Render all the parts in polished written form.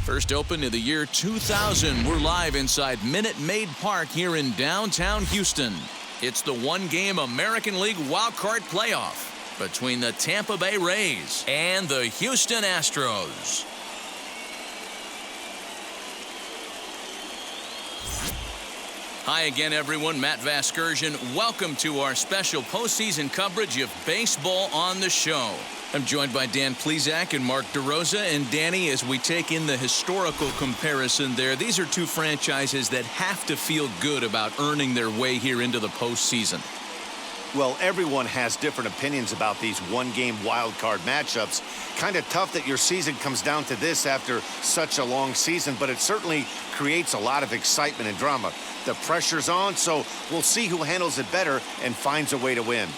First opened in the year 2000. We're live inside Minute Maid Park here in downtown Houston. It's the one-game American League wildcard playoff between the Tampa Bay Rays and the Houston Astros. Hi again, everyone. Matt Vasgersian. Welcome to our special postseason coverage of baseball on the show. I'm joined by Dan Plesac and Mark DeRosa. And Danny, as we take in the historical comparison there, these are two franchises that have to feel good about earning their way here into the postseason. Well, everyone has different opinions about these one-game wild card matchups. Kind of tough that your season comes down to this after such a long season, but it certainly creates a lot of excitement and drama. The pressure's on, so we'll see who handles it better and finds a way to win.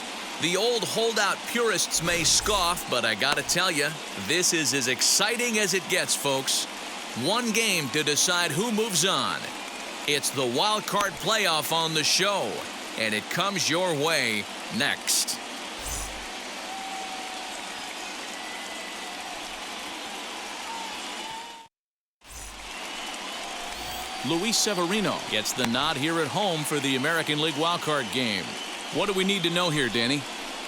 The old holdout purists may scoff, but I gotta tell you, this is as exciting as it gets, folks. One game to decide who moves on. It's the wild card playoff on the show, and it comes your way next. Luis Severino gets the nod here at home for the American League wildcard game. What do we need to know here, Danny?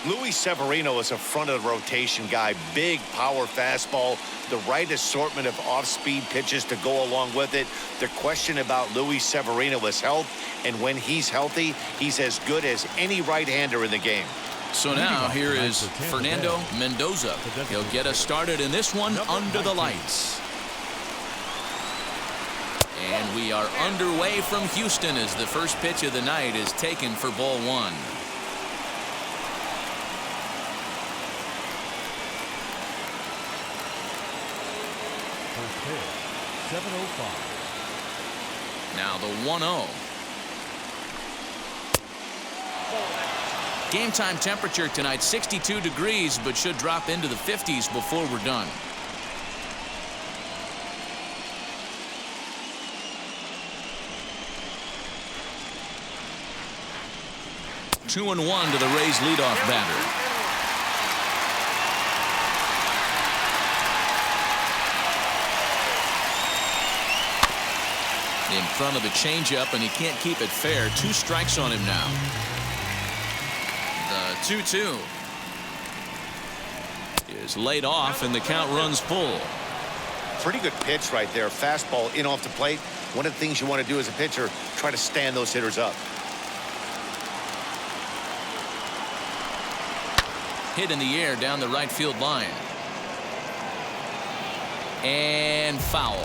Luis Severino is a front-of-the-rotation guy. Big power fastball, the right assortment of off-speed pitches to go along with it. The question about Luis Severino is health, and when he's healthy, he's as good as any right-hander in the game. So now here is Fernando Mendoza. He'll get us started in this one under the lights. And we are underway from Houston as the first pitch of the night is taken for ball one. First pitch, 7:05. Now the 1-0. Game time temperature tonight 62 degrees, but should drop into the 50s before we're done. Two and one to the Rays leadoff batter. In front of the changeup, and he can't keep it fair. 2 strikes on him now. The 2-2 is laid off, and the count runs full. Pretty good pitch right there. Fastball in off the plate. One of the things you want to do as a pitcher, try to stand those hitters up. Hit in the air down the right field line. And foul.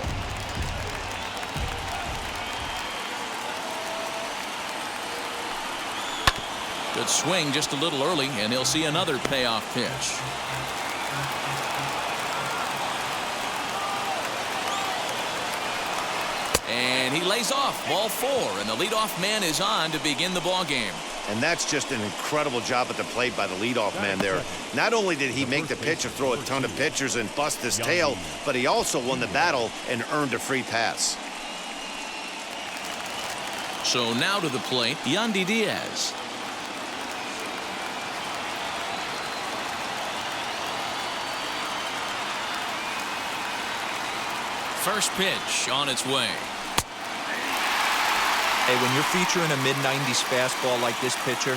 Good swing just a little early, and he'll see another payoff pitch. And he lays off. Ball 4, and the leadoff man is on to begin the ball game. And that's just an incredible job at the plate by the leadoff man there. Not only did he make the pitch or throw a ton of pitchers and bust his tail, but he also won the battle and earned a free pass. So now to the plate, Yandi Diaz. First pitch on its way. Hey, when you're featuring a mid-90s fastball like this pitcher,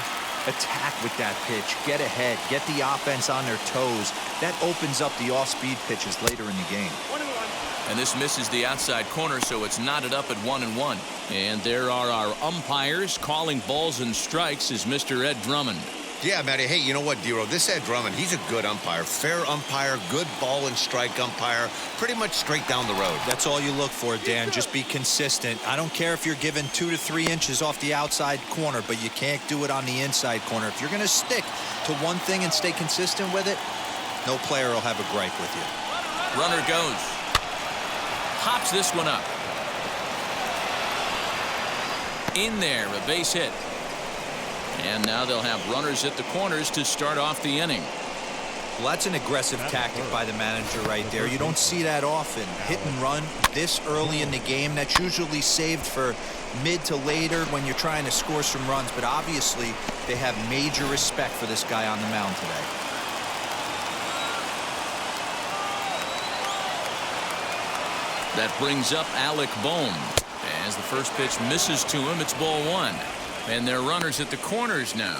attack with that pitch. Get ahead. Get the offense on their toes. That opens up the off-speed pitches later in the game. And this misses the outside corner, so it's knotted up at 1-1. And there are our umpires calling balls and strikes is Mr. Ed Drummond. Yeah, Matty. Hey, you know what, Dero? This Ed Drummond, he's a good umpire. Fair umpire, good ball and strike umpire. Pretty much straight down the road. That's all you look for, Dan. Just be consistent. I don't care if you're given 2 to 3 inches off the outside corner, but you can't do it on the inside corner. If you're going to stick to one thing and stay consistent with it, no player will have a gripe with you. Runner goes. Hops this one up. In there, a base hit. And now they'll have runners at the corners to start off the inning. Well, that's an aggressive tactic by the manager right there. You don't see that often. Hit and run this early in the game. That's usually saved for mid to later when you're trying to score some runs. But obviously, they have major respect for this guy on the mound today. That brings up Alec Bohm. As the first pitch misses to him, it's ball one. And they're runners at the corners now.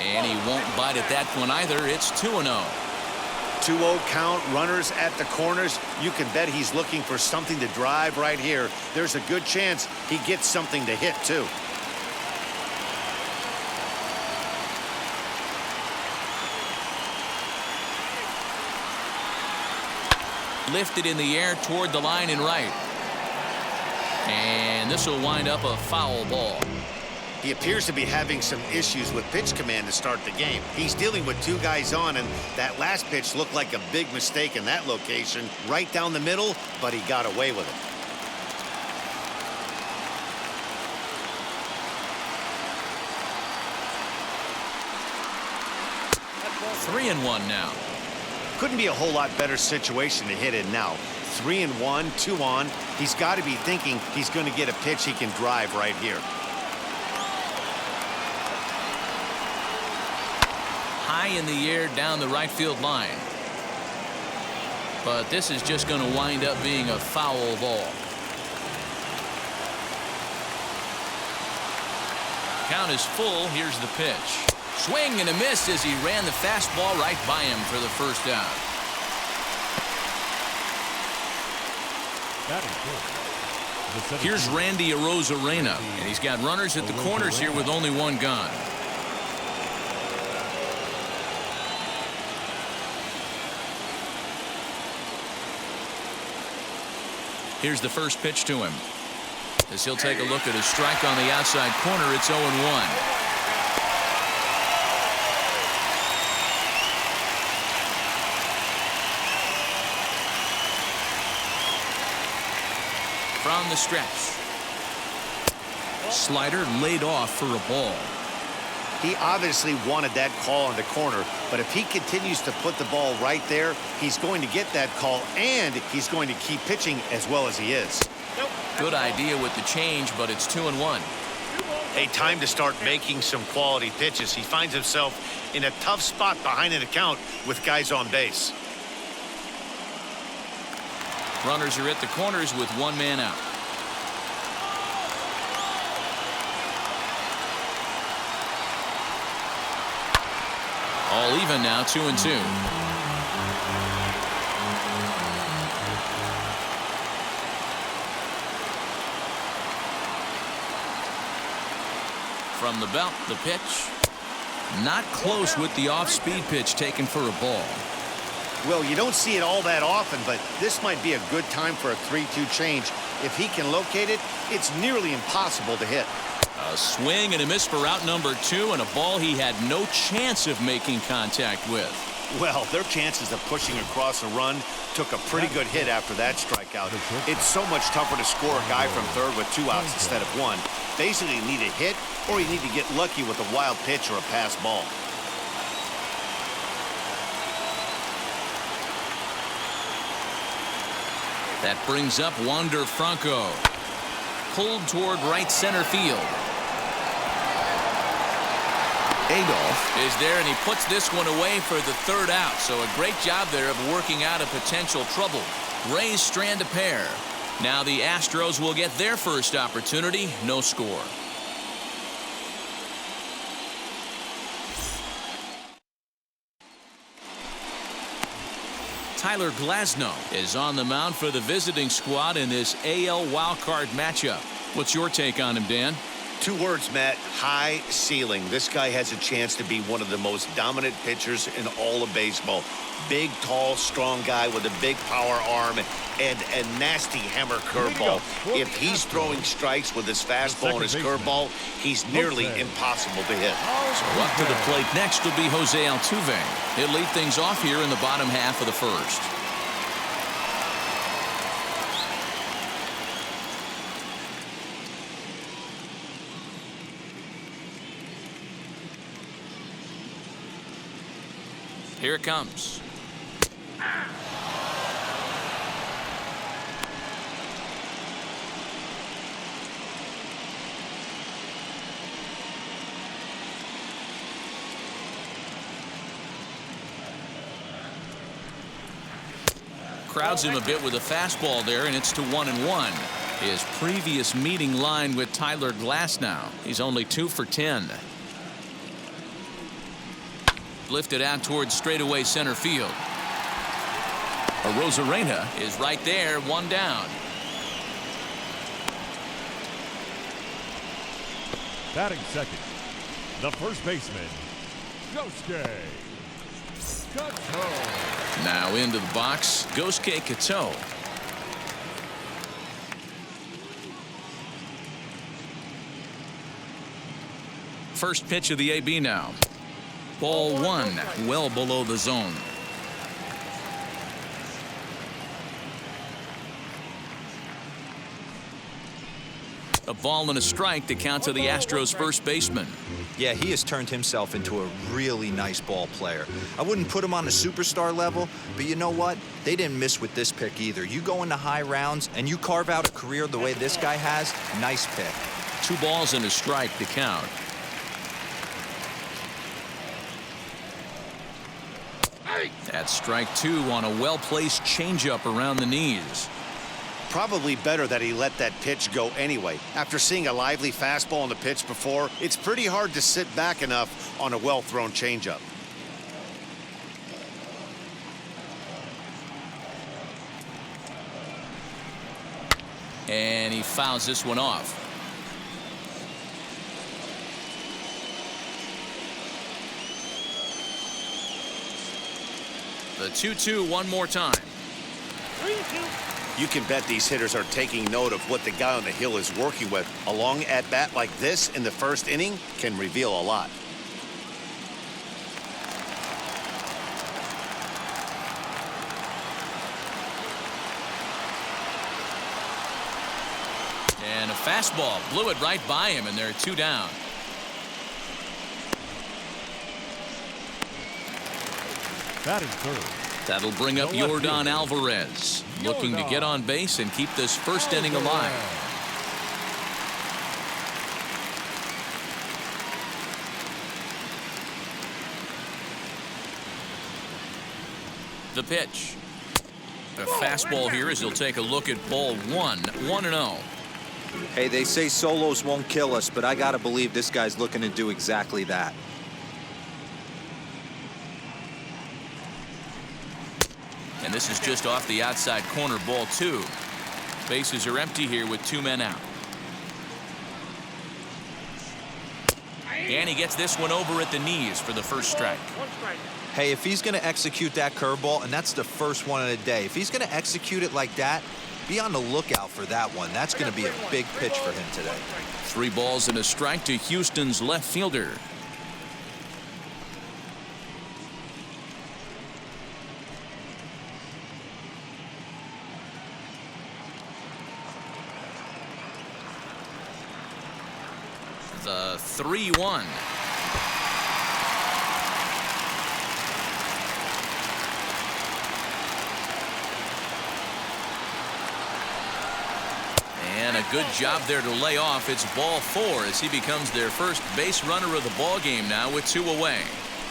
And he won't bite at that one either. It's 2-0. 2-0 count, runners at the corners. You can bet he's looking for something to drive right here. There's a good chance he gets something to hit, too. Lifted in the air toward the line and right. And this will wind up a foul ball. He appears to be having some issues with pitch command to start the game. He's dealing with two guys on, and that last pitch looked like a big mistake in that location, right down the middle, but he got away with it. Three and one now. Couldn't be a whole lot better situation to hit in now. 3-1, 2 on. He's got to be thinking he's going to get a pitch he can drive right here. High in the air down the right field line. But this is just going to wind up being a foul ball. Count is full. Here's the pitch. Swing and a miss as he ran the fastball right by him for the first out. Here's Randy Arozarena, and he's got runners at the corners here with only one gone. Here's the first pitch to him. As he'll take a look at his strike on the outside corner, it's 0-1. From the stretch. Slider laid off for a ball. He obviously wanted that call in the corner, but if he continues to put the ball right there, he's going to get that call, and he's going to keep pitching as well as he is. Good idea with the change, but it's 2-1. Hey, time to start making some quality pitches. He finds himself in a tough spot behind an account with guys on base. Runners are at the corners with one man out. All even now, 2-2. From the belt, the pitch. Not close with the off-speed pitch taken for a ball. Well, you don't see it all that often, but this might be a good time for a 3-2 change. If he can locate it, it's nearly impossible to hit. A swing and a miss for out number 2, and a ball he had no chance of making contact with. Well, their chances of pushing across a run took a pretty good hit after that strikeout. It's so much tougher to score a guy from third with 2 outs instead of 1. Basically, you need a hit, or you need to get lucky with a wild pitch or a pass ball. That brings up Wander Franco. Pulled toward right center field. Adolph is there, and he puts this one away for the third out. So a great job there of working out a potential trouble. Rays strand a pair. Now the Astros will get their first opportunity. No score. Tyler Glasnow is on the mound for the visiting squad in this AL wildcard matchup. What's your take on him, Dan? 2 words, Matt. High ceiling. This guy has a chance to be one of the most dominant pitchers in all of baseball. Big, tall, strong guy with a big power arm and a nasty hammer curveball. If he's throwing strikes with his fastball and his curveball, he's nearly impossible to hit. So up to the plate next will be Jose Altuve. He'll lead things off here in the bottom half of the first. Here it comes. crowds him a bit with a fastball there, and it's to 1-1. His previous meeting line with Tyler Glasnow. He's only 2 for 10. Lifted out towards straightaway center field. Arozarena is right there, 1 down. Batting second, the first baseman, Yosuke Kato. Now into the box, Yosuke Kato. First pitch of the AB now. Ball 1, well below the zone. A ball and a strike to count to the Astros first baseman. Yeah, he has turned himself into a really nice ball player. I wouldn't put him on a superstar level, but you know what? They didn't miss with this pick either. You go into high rounds and you carve out a career the way this guy has, nice pick. 2 balls and a strike to count. That's strike 2 on a well-placed changeup around the knees. Probably better that he let that pitch go anyway. After seeing a lively fastball on the pitch before, it's pretty hard to sit back enough on a well-thrown changeup. And he fouls this one off. The 2-2 one more time. You can bet these hitters are taking note of what the guy on the hill is working with. A long at-bat like this in the first inning can reveal a lot. And a fastball blew it right by him, and they're 2 down. Batting third, That'll bring up Yordan Alvarez, looking to get on base and keep this first inning alive. The pitch. The fastball here as he'll take a look at ball 1, 1-0. Hey, they say solos won't kill us, but I gotta believe this guy's looking to do exactly that. And this is just off the outside corner, ball 2. Bases are empty here with 2 men out. And he gets this one over at the knees for the first strike. Hey, if he's going to execute that curveball, and that's the first one of the day, if he's going to execute it like that, be on the lookout for that one. That's going to be a big pitch for him today. 3 balls and a strike to Houston's left fielder. The 3-1. And a good job there to lay off. It's ball 4 as he becomes their first base runner of the ball game now with 2 away.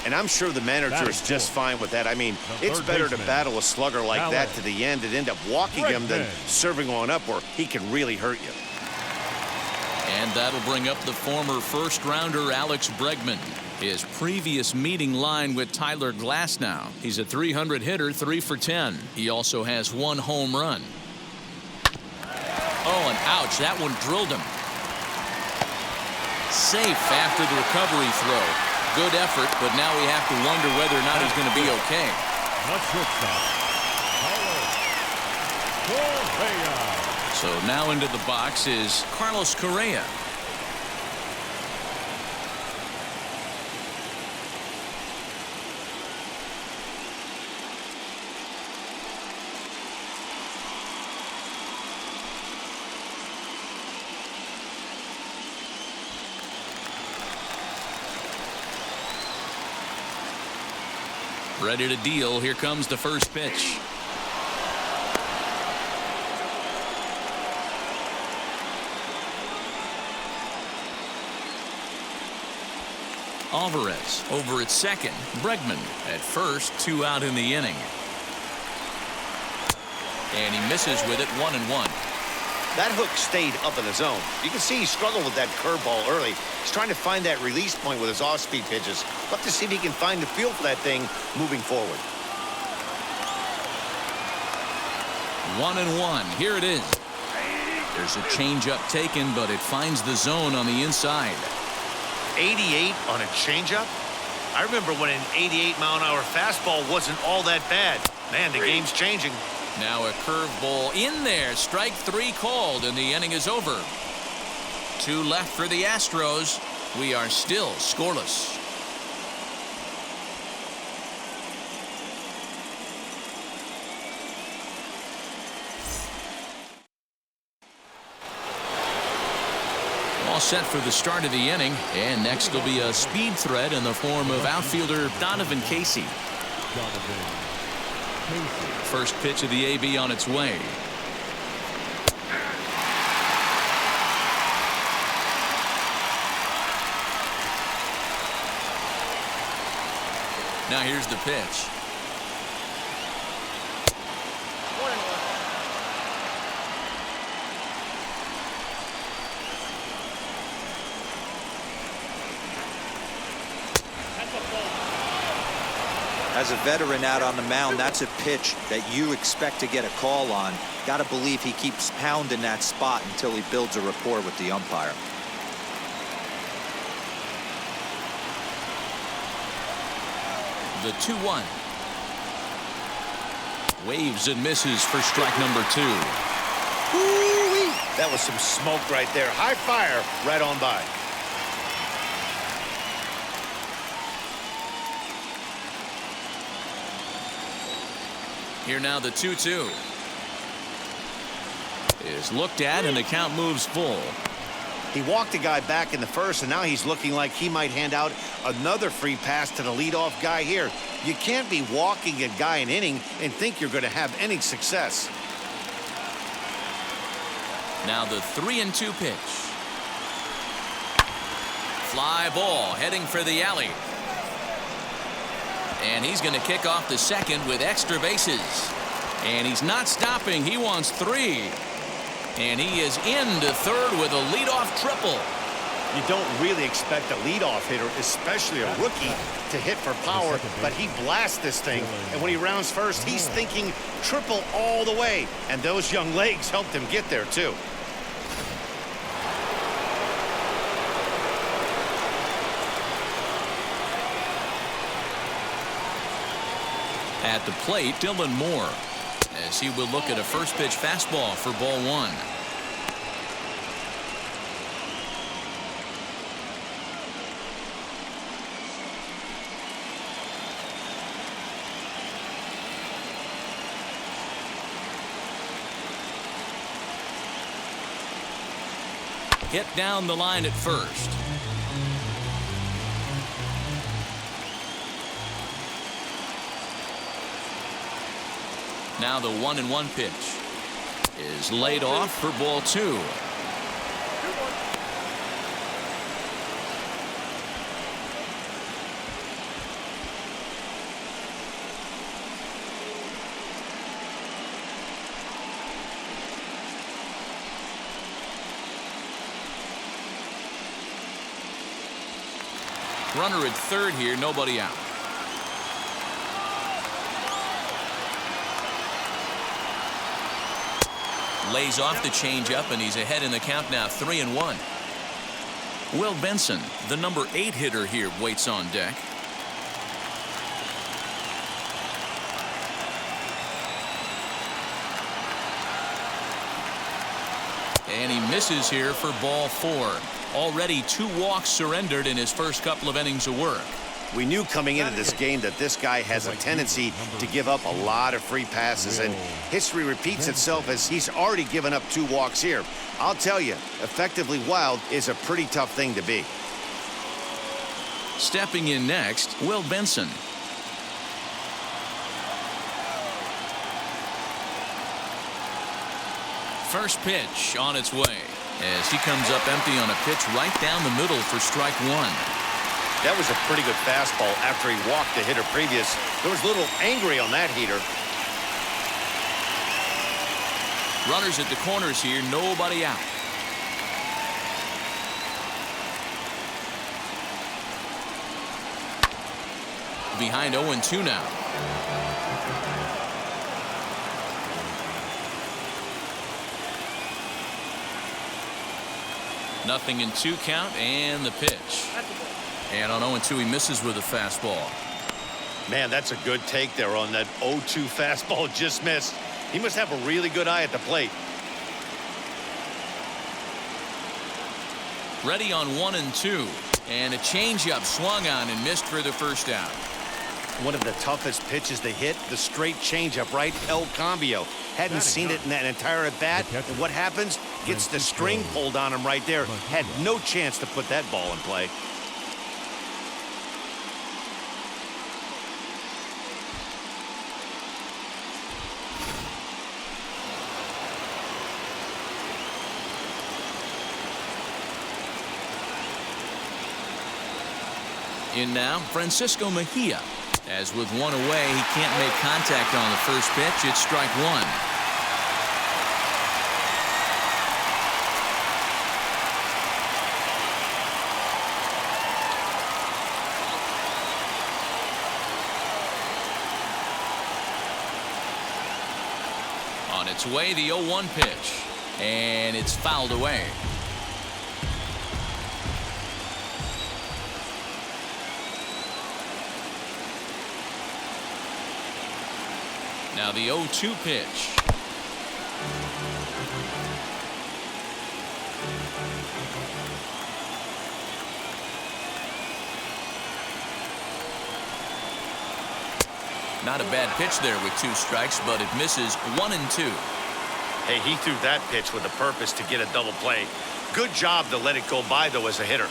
And I'm sure the manager is just fine with that. I mean, it's better to battle a slugger like that to the end and end up walking him than serving one up where he can really hurt you. And that'll bring up the former first-rounder Alex Bregman. His previous meeting line with Tyler Glasnow. He's a .300 hitter, 3 for 10. He also has 1 home run. Oh, and ouch, that one drilled him. Safe after the recovery throw. Good effort, but now we have to wonder whether or not he's going to be okay. not shortstop, Correa. So now into the box is Carlos Correa. Ready to deal. Here comes the first pitch. Alvarez over at second. Bregman at first. 2 out in the inning. And he misses with it, 1-1. That hook stayed up in the zone. You can see he struggled with that curveball early. He's trying to find that release point with his off-speed pitches. Love to see if he can find the feel for that thing moving forward. 1-1. Here it is. There's a changeup taken, but it finds the zone on the inside. 88 on a changeup? I remember when an 88-mile-an-hour fastball wasn't all that bad. Man, the game's changing. Now a curveball in there. Strike 3 called, and the inning is over. 2 left for the Astros. We are still scoreless. All set for the start of the inning, and next will be a speed threat in the form of outfielder Donovan Casey. First pitch of the AB on its way. Now here's the pitch. As a veteran out on the mound, that's a pitch that you expect to get a call on. Got to believe he keeps pounding that spot until he builds a rapport with the umpire. The 2-1. Waves and misses for strike number 2. Woo-wee. That was some smoke right there. High fire right on by. Here now the 2-2 is looked at, and the count moves full. He walked a guy back in the first, and now he's looking like he might hand out another free pass to the leadoff guy here. You can't be walking a guy an inning and think you're going to have any success. Now the 3-2 pitch. Fly ball heading for the alley. And he's going to kick off the second with extra bases. And he's not stopping. He wants 3. And he is into third with a leadoff triple. You don't really expect a leadoff hitter, especially a rookie, to hit for power, but he blasts this thing. And when he rounds first, he's thinking triple all the way. And those young legs helped him get there, too. At the plate, Dylan Moore, as he will look at a first pitch fastball for ball 1. Hit down the line at first. Now the 1-1 pitch is laid off for ball 2. Runner at third here, nobody out. Lays off the changeup, and he's ahead in the count now, 3-1. Will Benson, the number 8 hitter here, waits on deck. And he misses here for ball 4. Already 2 walks surrendered in his first couple of innings of work. We knew coming into this game that this guy has a tendency to give up a lot of free passes, and history repeats itself as he's already given up 2 walks here. I'll tell you, effectively wild is a pretty tough thing to be. Stepping in next, Will Benson. First pitch on its way as he comes up empty on a pitch right down the middle for strike 1. That was a pretty good fastball after he walked the hitter previous. There was a little angry on that heater. Runners at the corners here, nobody out. Behind 0-2 now. Nothing in 2 count, and the pitch. And on 0-2, he misses with a fastball. Man, that's a good take there on that 0-2 fastball just missed. He must have a really good eye at the plate. Ready on 1-2. And a changeup swung on and missed for the first out. One of the toughest pitches to hit, the straight changeup, right? El Cambio. Hadn't seen it in that entire at-bat. And what happens? Gets the string pulled on him right there. Had no chance to put that ball in play. In now, Francisco Mejia. As with 1 away, he can't make contact on the first pitch. It's strike 1. On its way, the 0-1 pitch. And it's fouled away. Now the 0-2 pitch. Not a bad pitch there with 2 strikes, but it misses 1-2. Hey, he threw that pitch with a purpose to get a double play. Good job to let it go by, though, as a hitter.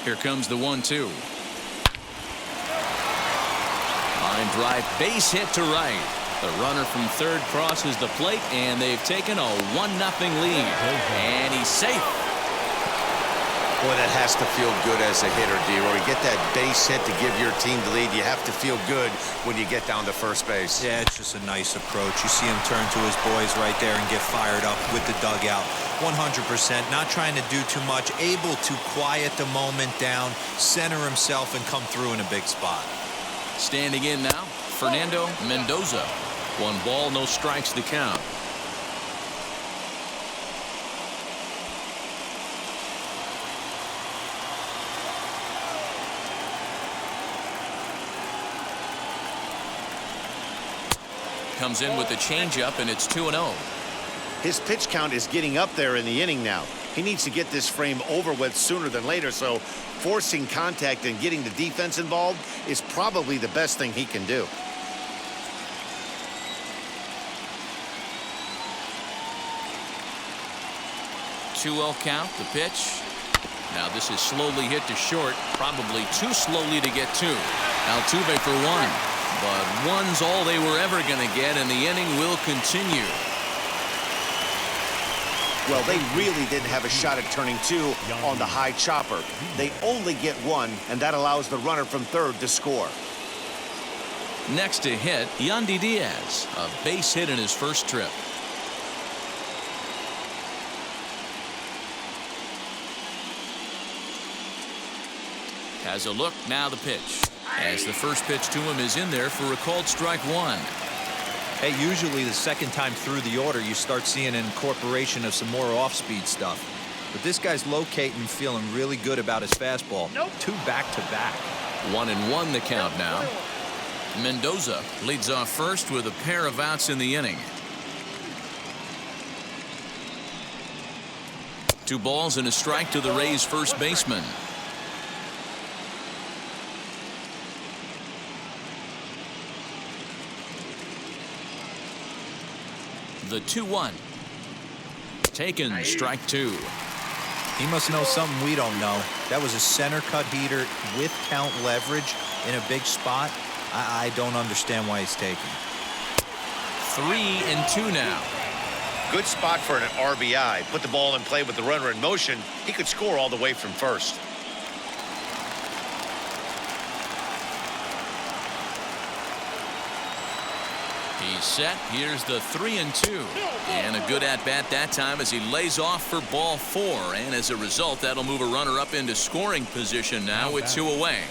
Here comes the 1-2. Line drive, base hit to right. The runner from third crosses the plate, and they've taken a 1-0 lead. And he's safe. Boy, that has to feel good as a hitter, D-Roy. You get that base hit to give your team the lead. You have to feel good when you get down to first base. Yeah, it's just a nice approach. You see him turn to his boys right there and get fired up with the dugout. 100%, not trying to do too much, able to quiet the moment down, center himself, and come through in a big spot. Standing in now, Fernando Mendoza. 1 ball, no strikes to count. Comes in with the changeup, and it's 2-0. His pitch count is getting up there in the inning now. He needs to get this frame over with sooner than later, so forcing contact and getting the defense involved is probably the best thing he can do. Two-0 count, the pitch. Now this is slowly hit to short, probably too slowly to get 2. Altuve for 1. But 1's all they were ever going to get, and the inning will continue. Well, they really didn't have a shot at turning 2 on the high chopper. They only get 1, and that allows the runner from third to score. Next to hit, Yandi Diaz, a base hit in his first trip. Has a look, now the pitch. As the first pitch to him is in there for a called strike 1. Hey, usually the second time through the order, you start seeing an incorporation of some more off-speed stuff. But this guy's locating and feeling really good about his fastball. 2 back-to-back. 1-1 the count now. Mendoza leads off first with a pair of outs in the inning. 2 balls and a strike to the Rays' first baseman. The 2-1. Taken, strike 2. He must know something we don't know. That was a center cut heater with count leverage in a big spot. I don't understand why he's taking. 3-2 now. Good spot for an RBI. Put the ball in play with the runner in motion. He could score all the way from first. He's set. Here's the 3-2. And a good at-bat that time as he lays off for ball 4. And as a result, that'll move a runner up into scoring position now with 2 away.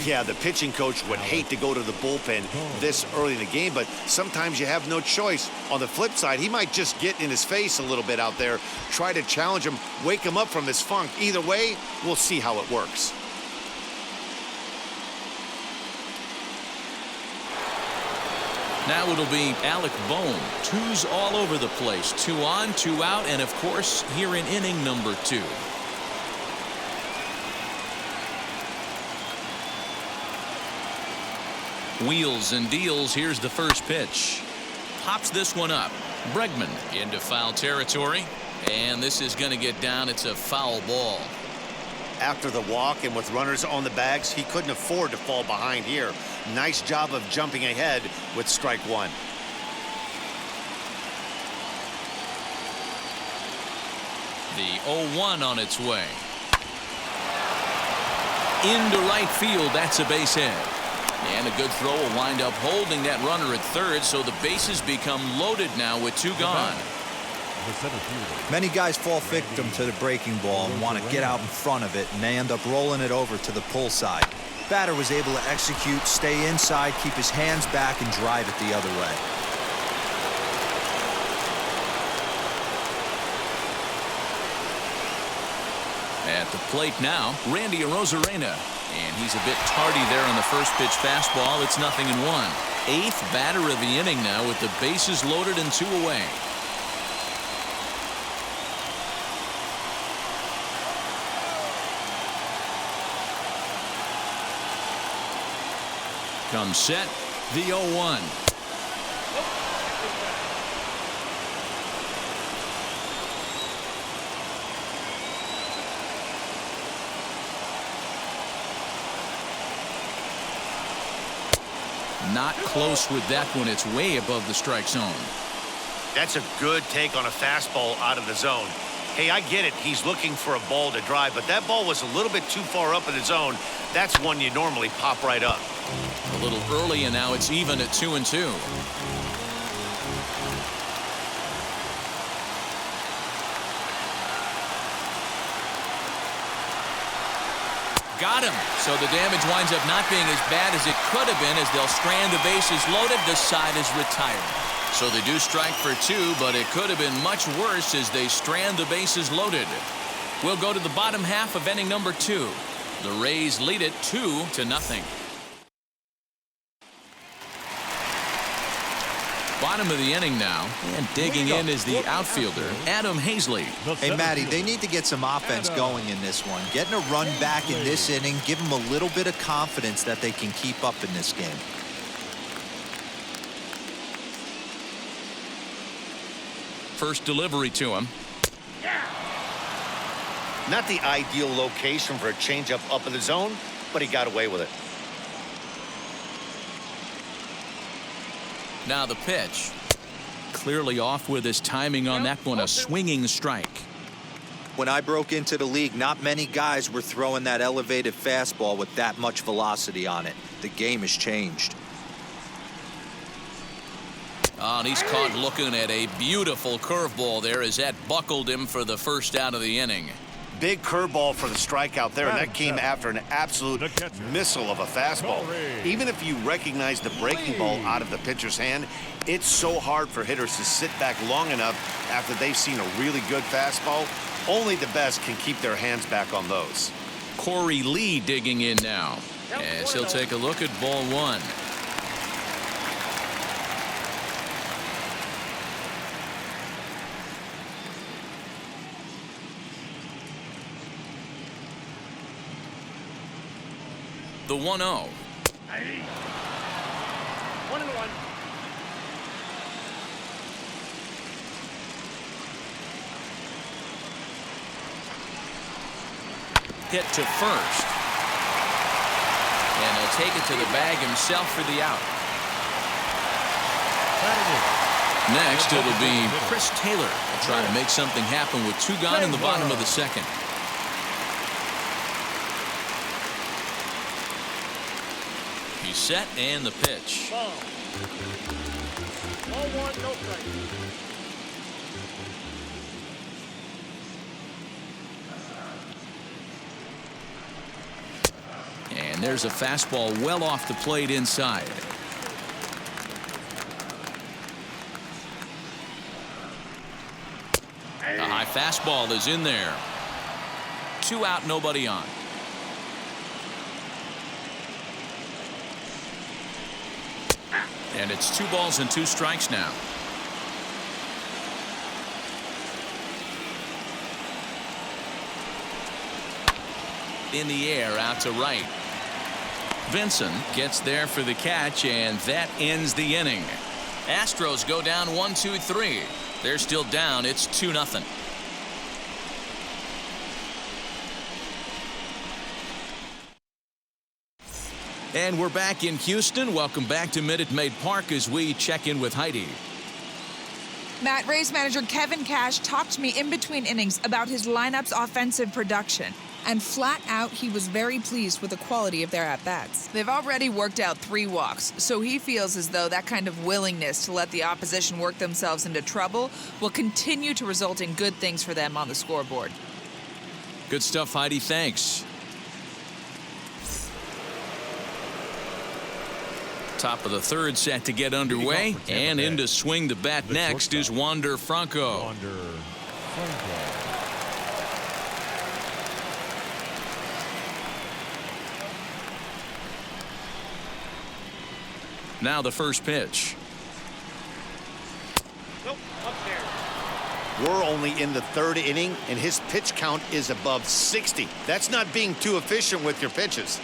Yeah, the pitching coach would hate to go to the bullpen this early in the game, but sometimes you have no choice. On the flip side, he might just get in his face a little bit out there, try to challenge him, wake him up from his funk. Either way, we'll see how it works. Now it'll be Alec Bohm. 2s all over the place. 2 on, 2 out, and of course, here in inning number 2. Wheels and deals. Here's the first pitch. Pops this one up. Bregman into foul territory. And this is going to get down. It's a foul ball. After the walk and with runners on the bags, he couldn't afford to fall behind here. Nice job of jumping ahead with strike 1. The 0-1 on its way. Into right field. That's a base hit. And a good throw will wind up holding that runner at third, so the bases become loaded now with 2 gone. Many guys fall victim to the breaking ball and want to get out in front of it, and they end up rolling it over to the pull side. Batter was able to execute, stay inside, keep his hands back, and drive it the other way. At the plate now, Randy Arozarena. And he's a bit tardy there on the first pitch fastball. It's 0-1. 8th batter of the inning now with the bases loaded and 2 away. Comes set, the 0-1. Not close with that one. It's way above the strike zone. That's a good take on a fastball out of the zone. Hey, I get it. He's looking for a ball to drive, but that ball was a little bit too far up in the zone. That's one you normally pop right up. A little early, and now it's even at 2-2. Got him. So the damage winds up not being as bad as it could have been as they'll strand the bases loaded. This side is retired. So they do strike for 2, but it could have been much worse as they strand the bases loaded. We'll go to the bottom half of inning number 2. The Rays lead it 2-0. Bottom of the inning now, and digging in is the outfielder, Adam Hazley. Hey, Matty, they need to get some offense going in this one. Getting a run back in this inning, give them a little bit of confidence that they can keep up in this game. First delivery to him. Not the ideal location for a changeup up in the zone, but he got away with it. Now the pitch. Clearly off with his timing on that one, a swinging strike. When I broke into the league, not many guys were throwing that elevated fastball with that much velocity on it. The game has changed. Oh, and he's caught looking at a beautiful curveball there as that buckled him for the first out of the inning. Big curveball for the strikeout there, and that came after an absolute missile of a fastball. Even if you recognize the breaking ball out of the pitcher's hand, it's so hard for hitters to sit back long enough after they've seen a really good fastball. Only the best can keep their hands back on those. Corey Lee digging in now as he'll take a look at ball 1. The 1-0. 1-1. Hit to first. And he'll take it to the bag himself for the out. Next, it'll be Chris Taylor trying to make something happen with 2 gone in the bottom of the second. He's set and the pitch. 1, no strike. And there's a fastball well off the plate inside. A high fastball is in there. 2 out, nobody on. And it's 2 balls and 2 strikes now. In the air, out to right. Vincent gets there for the catch, and that ends the inning. Astros go down 1-2-3. They're still down. It's 2-0. And we're back in Houston. Welcome back to Minute Maid Park as we check in with Heidi. Matt, Rays manager Kevin Cash talked to me in between innings about his lineup's offensive production. And flat out, he was very pleased with the quality of their at-bats. They've already worked out 3 walks, so he feels as though that kind of willingness to let the opposition work themselves into trouble will continue to result in good things for them on the scoreboard. Good stuff, Heidi. Thanks. Top of the 3rd set to get underway, and in to swing the bat next is Wander Franco. Now the first pitch. Nope, upstairs. We're only in the 3rd inning, and his pitch count is above 60. That's not being too efficient with your pitches.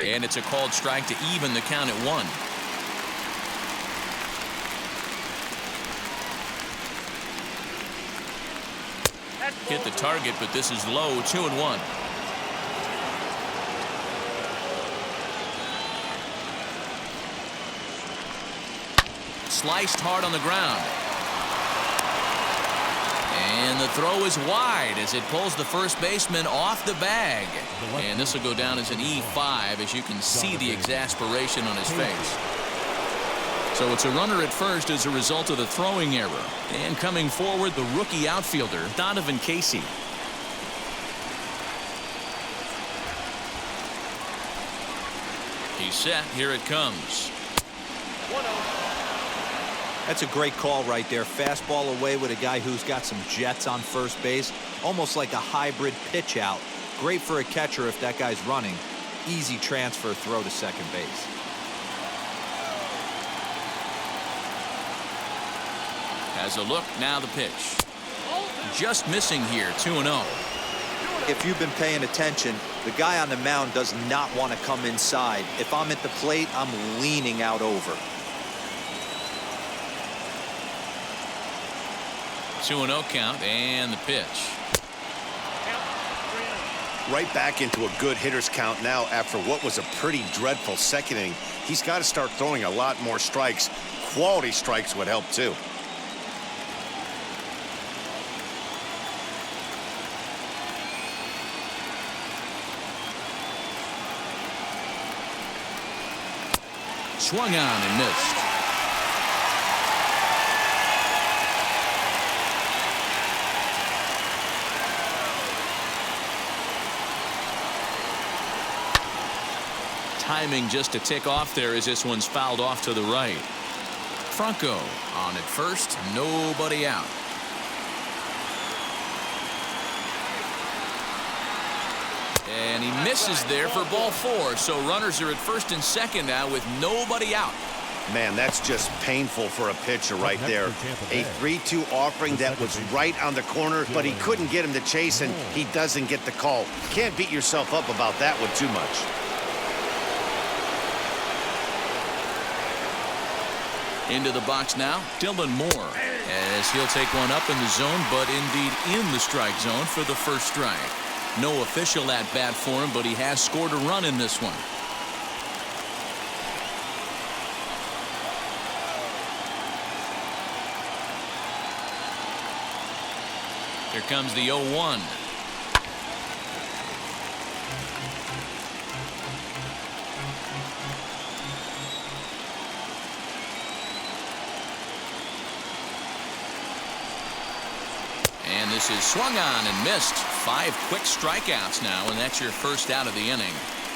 And it's a called strike to even the count at 1. Hit the target, but this is low. 2-1. Sliced hard on the ground. And the throw is wide as it pulls the first baseman off the bag. And this will go down as an E5 as you can see the exasperation on his face. So it's a runner at first as a result of the throwing error. And coming forward, the rookie outfielder, Donovan Casey. He's set. Here it comes. 1-0. That's a great call right there. Fastball away with a guy who's got some jets on first base. Almost like a hybrid pitch out. Great for a catcher if that guy's running. Easy transfer throw to second base. Has a look. Now the pitch. Just missing here. 2-0. If you've been paying attention, the guy on the mound does not want to come inside. If I'm at the plate, I'm leaning out over. 2-0 count, and the pitch. Right back into a good hitter's count now after what was a pretty dreadful 2nd inning. He's got to start throwing a lot more strikes. Quality strikes would help too. Swung on and missed. Timing just a tick off there as this one's fouled off to the right. Franco on at first, nobody out. And he misses there for ball 4, so runners are at first and second now with nobody out. Man, that's just painful for a pitcher right there. A 3-2 offering that was right on the corner, but he couldn't get him to chase, and he doesn't get the call. Can't beat yourself up about that one too much. Into the box now, Dylan Moore, as he'll take one up in the zone, but indeed in the strike zone for the first strike. No official at bat for him, but he has scored a run in this one. Here comes the 0-1. And this is swung on and missed. 5 quick strikeouts now, and that's your first out of the inning.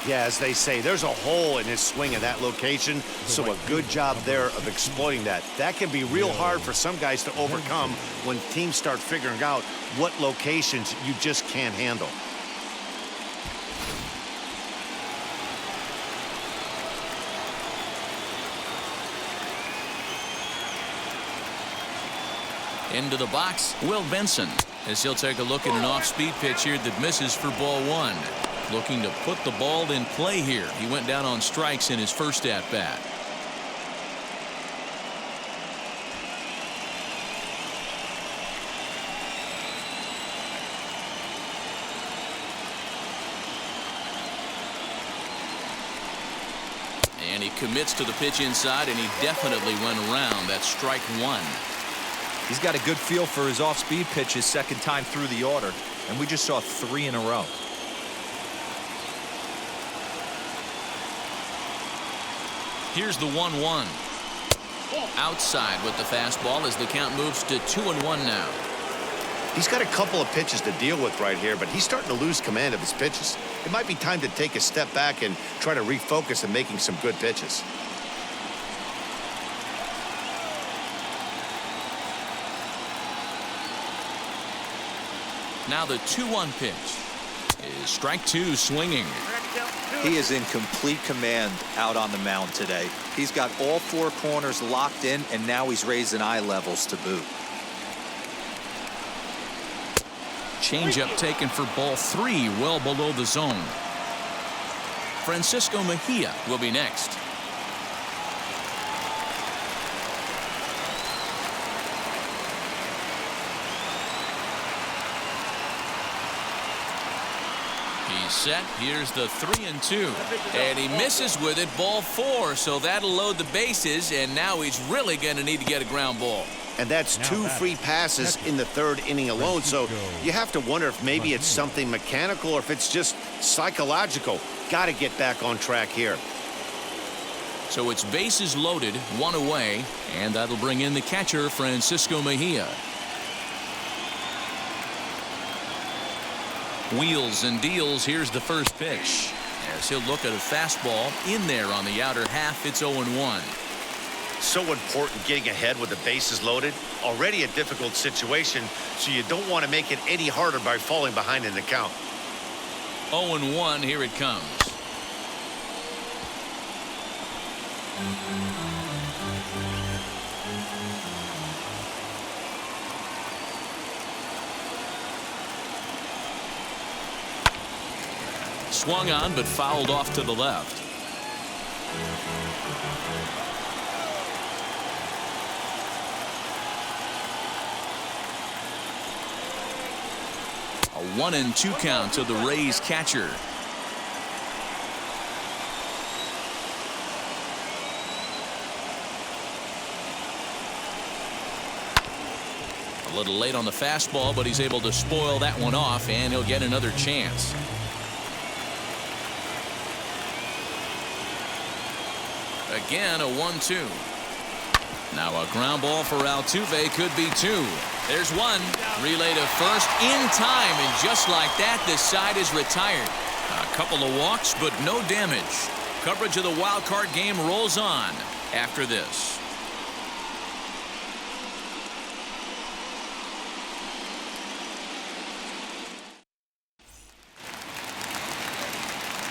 Yeah, as they say, there's a hole in his swing in that location, so a good job there of exploiting that. That can be real hard for some guys to overcome when teams start figuring out what locations you just can't handle. Into the box, Will Benson, as he'll take a look at an off-speed pitch here that misses for ball 1. Looking to put the ball in play here. He went down on strikes in his first at-bat. And he commits to the pitch inside, and he definitely went around. That's strike 1. He's got a good feel for his off-speed pitches second time through the order, and we just saw 3 in a row. Here's the 1-1. Outside with the fastball as the count moves to 2-1 now. He's got a couple of pitches to deal with right here, but he's starting to lose command of his pitches. It might be time to take a step back and try to refocus on making some good pitches. Now the 2-1 pitch is strike 2 swinging. He is in complete command out on the mound today. He's got all 4 corners locked in, and now he's raising eye levels to boot. Changeup taken for ball 3, well below the zone. Francisco Mejia will be next. He's set. Here's the 3-2. And he misses with it, ball 4. So that'll load the bases, and now he's really going to need to get a ground ball. And that's 2 free passes in the 3rd inning alone. So you have to wonder if maybe it's something mechanical or if it's just psychological. Got to get back on track here. So it's bases loaded, 1 away, and that'll bring in the catcher, Francisco Mejia. Wheels and deals. Here's the first pitch. As he'll look at a fastball in there on the outer half. It's 0-1. So important getting ahead with the bases loaded. Already a difficult situation, so you don't want to make it any harder by falling behind in the count. 0-1. Here it comes. Swung on, but fouled off to the left. A 1-2 count to the Rays catcher. A little late on the fastball, but he's able to spoil that one off, and he'll get another chance. Again, a 1-2. Now a ground ball for Altuve could be 2. There's 1. Relay to first in time, and just like that, this side is retired. A couple of walks, but no damage. Coverage of the wild card game rolls on after this.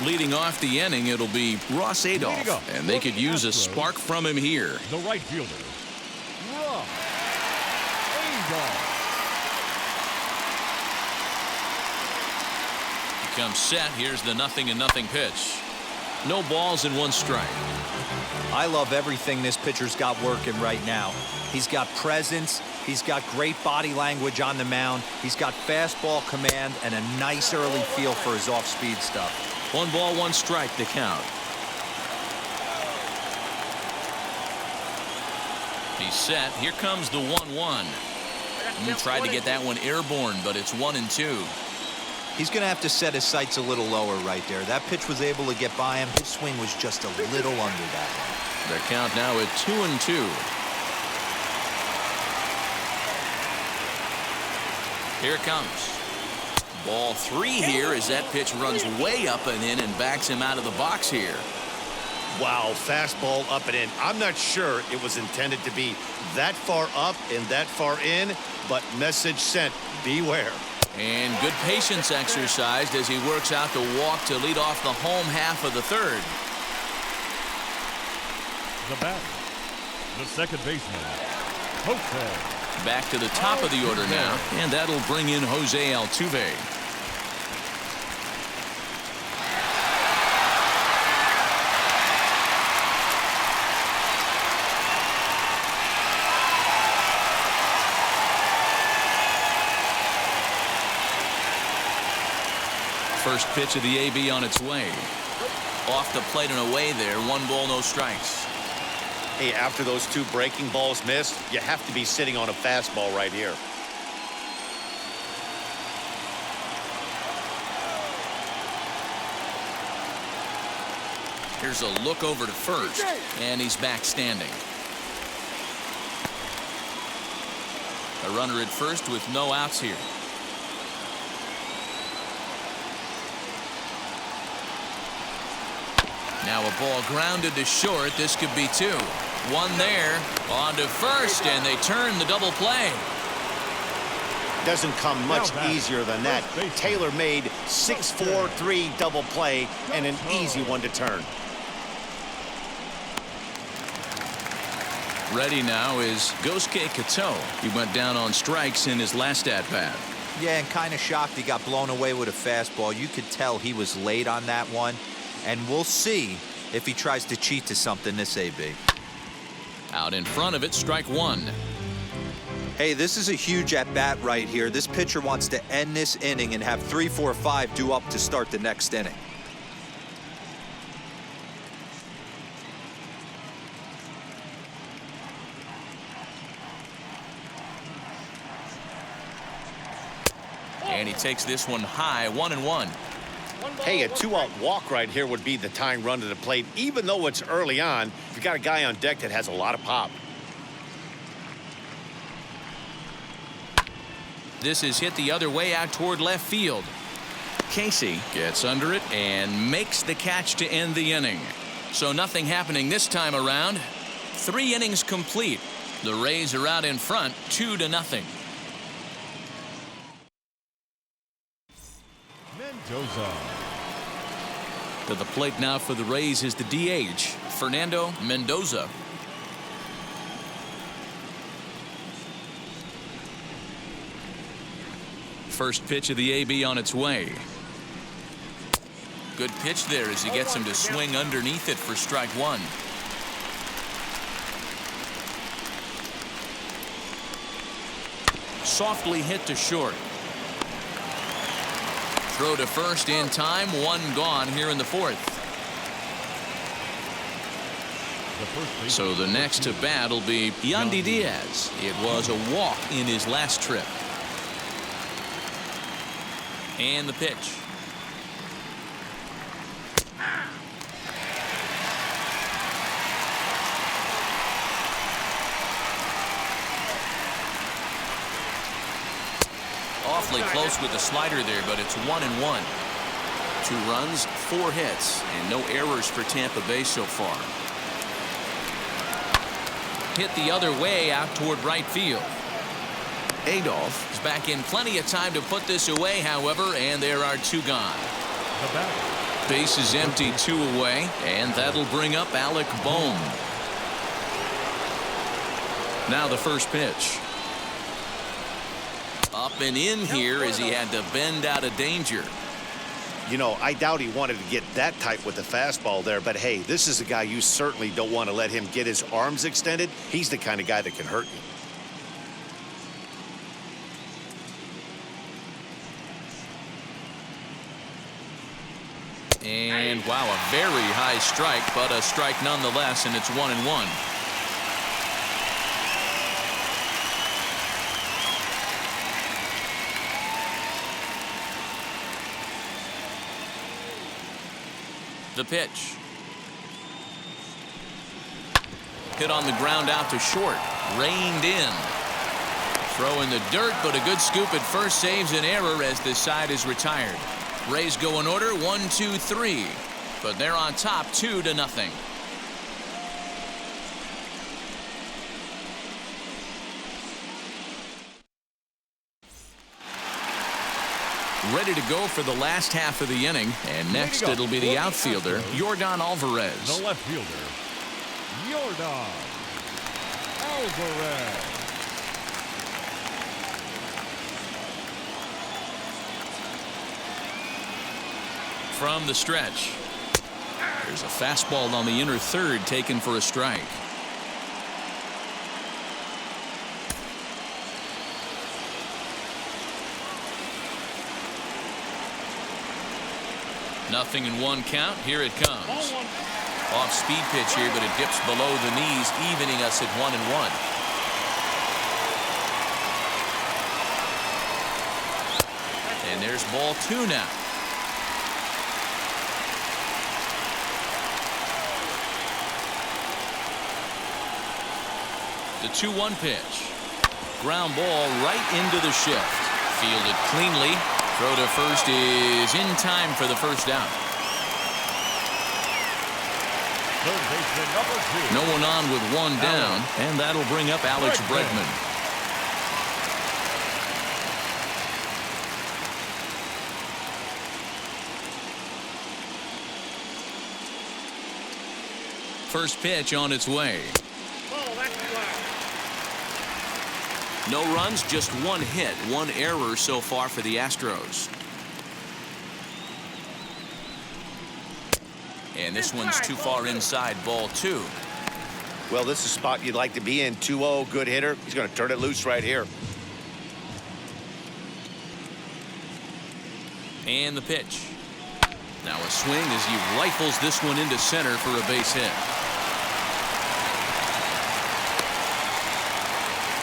Leading off the inning, it'll be Ross Adolph, and they could use a spark from him here. The right fielder, Ross Adolph. He comes set. Here's the 0-0 pitch. No balls and 1 strike. I love everything this pitcher's got working right now. He's got presence. He's got great body language on the mound. He's got fastball command and a nice early feel for his off-speed stuff. 1 ball, 1 strike to count. He's set. Here comes the 1-1. He tried to get that one airborne, but it's 1-2. He's going to have to set his sights a little lower right there. That pitch was able to get by him. His swing was just a little under that one. The count now at 2-2. Here it comes. Ball 3 here as that pitch runs way up and in and backs him out of the box here. Wow, fastball up and in. I'm not sure it was intended to be that far up and that far in, but message sent, beware. And good patience exercised as he works out the walk to lead off the home half of the third. The batter, the second baseman, Jose. Back to the top of the order now, and that'll bring in Jose Altuve. First pitch of the AB on its way. Off the plate and away there. 1 ball, no strikes. Hey, after those 2 breaking balls missed, you have to be sitting on a fastball right here. Here's a look over to first, and he's back standing. A runner at first with no outs here. Now a ball grounded to short. This could be 2. 1 there. On to first, and they turn the double play. Doesn't come much easier than that. Tailor-made 6-4-3 double play and an easy one to turn. Ready now is Gosuke Kato. He went down on strikes in his last at-bat. Yeah, and kind of shocked he got blown away with a fastball. You could tell he was late on that one. And we'll see if he tries to cheat to something this AB. Out in front of it, strike 1. Hey, this is a huge at-bat right here. This pitcher wants to end this inning and have 3, 4, 5 due up to start the next inning. And he takes this one high, 1-1. Hey, a 2-out walk right here would be the tying run to the plate. Even though it's early on, you've got a guy on deck that has a lot of pop. This is hit the other way out toward left field. Casey gets under it and makes the catch to end the inning. So nothing happening this time around. 3 innings complete. The Rays are out in front, 2-0. Mendoza. To the plate now for the Rays is the DH, Fernando Mendoza. First pitch of the AB on its way. Good pitch there as he gets him to swing underneath it for strike 1. Softly hit to short. Throw to first in time. 1 gone here in the 4th. So the next to bat will be Yandi Diaz. It was a walk in his last trip. And the pitch. Awfully close with the slider there, but it's 1-1. 2 runs, 4 hits, and no errors for Tampa Bay so far. Hit the other way out toward right field. Adolph is back in plenty of time to put this away, however, and there are 2 gone. Base is empty, 2 away, and that'll bring up Alec Bohm. Now the first pitch. Up and in here as he had to bend out of danger. You know, I doubt he wanted to get that tight with the fastball there, but hey, this is a guy you certainly don't want to let him get his arms extended. He's the kind of guy that can hurt you. And wow, a very high strike, but a strike nonetheless, and it's 1-1. The pitch. Hit on the ground out to short. Reined in. Throw in the dirt, but a good scoop at first saves an error as this side is retired. Rays go in order 1-2-3, but they're on top 2-0. Ready to go for the last half of the inning, and next it'll be the outfielder, Yordan Alvarez. The left fielder, Yordan Alvarez. From the stretch. There's a fastball on the inner third taken for a strike. Nothing in one count. Here it comes. Off speed pitch here, but it dips below the knees, evening us at 1-1. And there's ball 2 now. The 2-1 pitch. Ground ball right into the shift. Fielded cleanly. Throw to first is in time for the first down. Third baseman number 2. No one on with one down, and that'll bring up Alex Bregman. First pitch on its way. No runs, just one hit, one error so far for the Astros. And this one's too far inside, ball 2. Well, this is a spot you'd like to be in. 2-0, good hitter. He's going to turn it loose right here. And the pitch. Now a swing as he rifles this one into center for a base hit.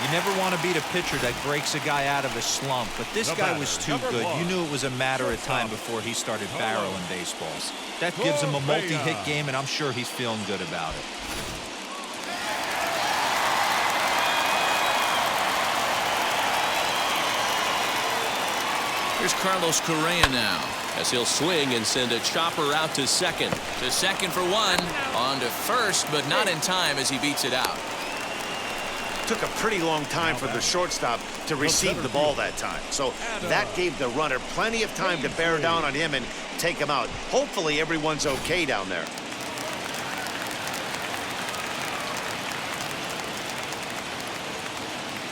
You never want to beat a pitcher that breaks a guy out of a slump, but this guy was too good. You knew it was a matter of time before he started barreling baseballs. That gives him a multi-hit game, and I'm sure he's feeling good about it. Here's Carlos Correa now, as he'll swing and send a chopper out to second. To second for one, on to first, but not in time as he beats it out. Took a pretty long time for the shortstop to receive the ball that time. So that gave the runner plenty of time to bear down on him and take him out. Hopefully everyone's okay down there.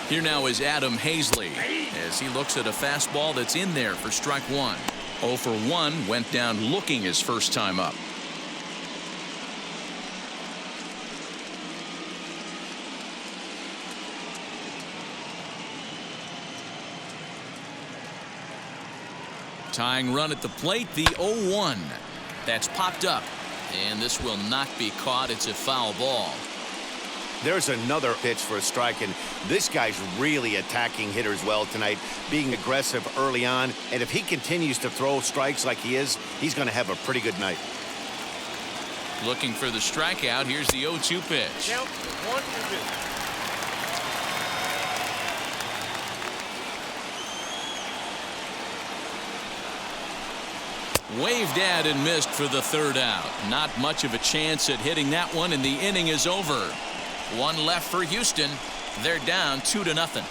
Here now is Adam Hazley as he looks at a fastball that's in there for strike 1. 0 for 1, went down looking his first time up. Tying run at the plate, the 0-1. That's popped up, and this will not be caught. It's a foul ball. There's another pitch for a strike, and this guy's really attacking hitters well tonight, being aggressive early on. And if he continues to throw strikes like he is, he's going to have a pretty good night. Looking for the strikeout. Here's the 0-2 pitch. Count 1-2. Waved at and missed for the third out. Not much of a chance at hitting that one, and the inning is over. One left for Houston. They're down 2-0.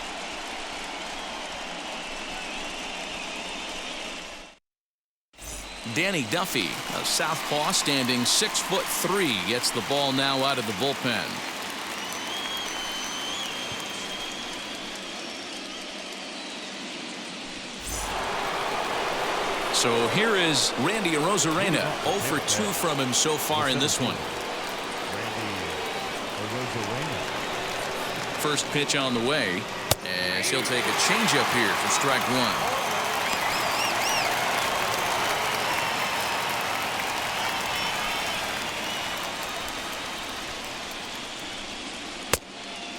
Danny Duffy, a southpaw standing 6'3", gets the ball now out of the bullpen. So here is Randy Arozarena. 0 for 2 from him so far in this one. First pitch on the way, as he'll take a changeup here for strike 1.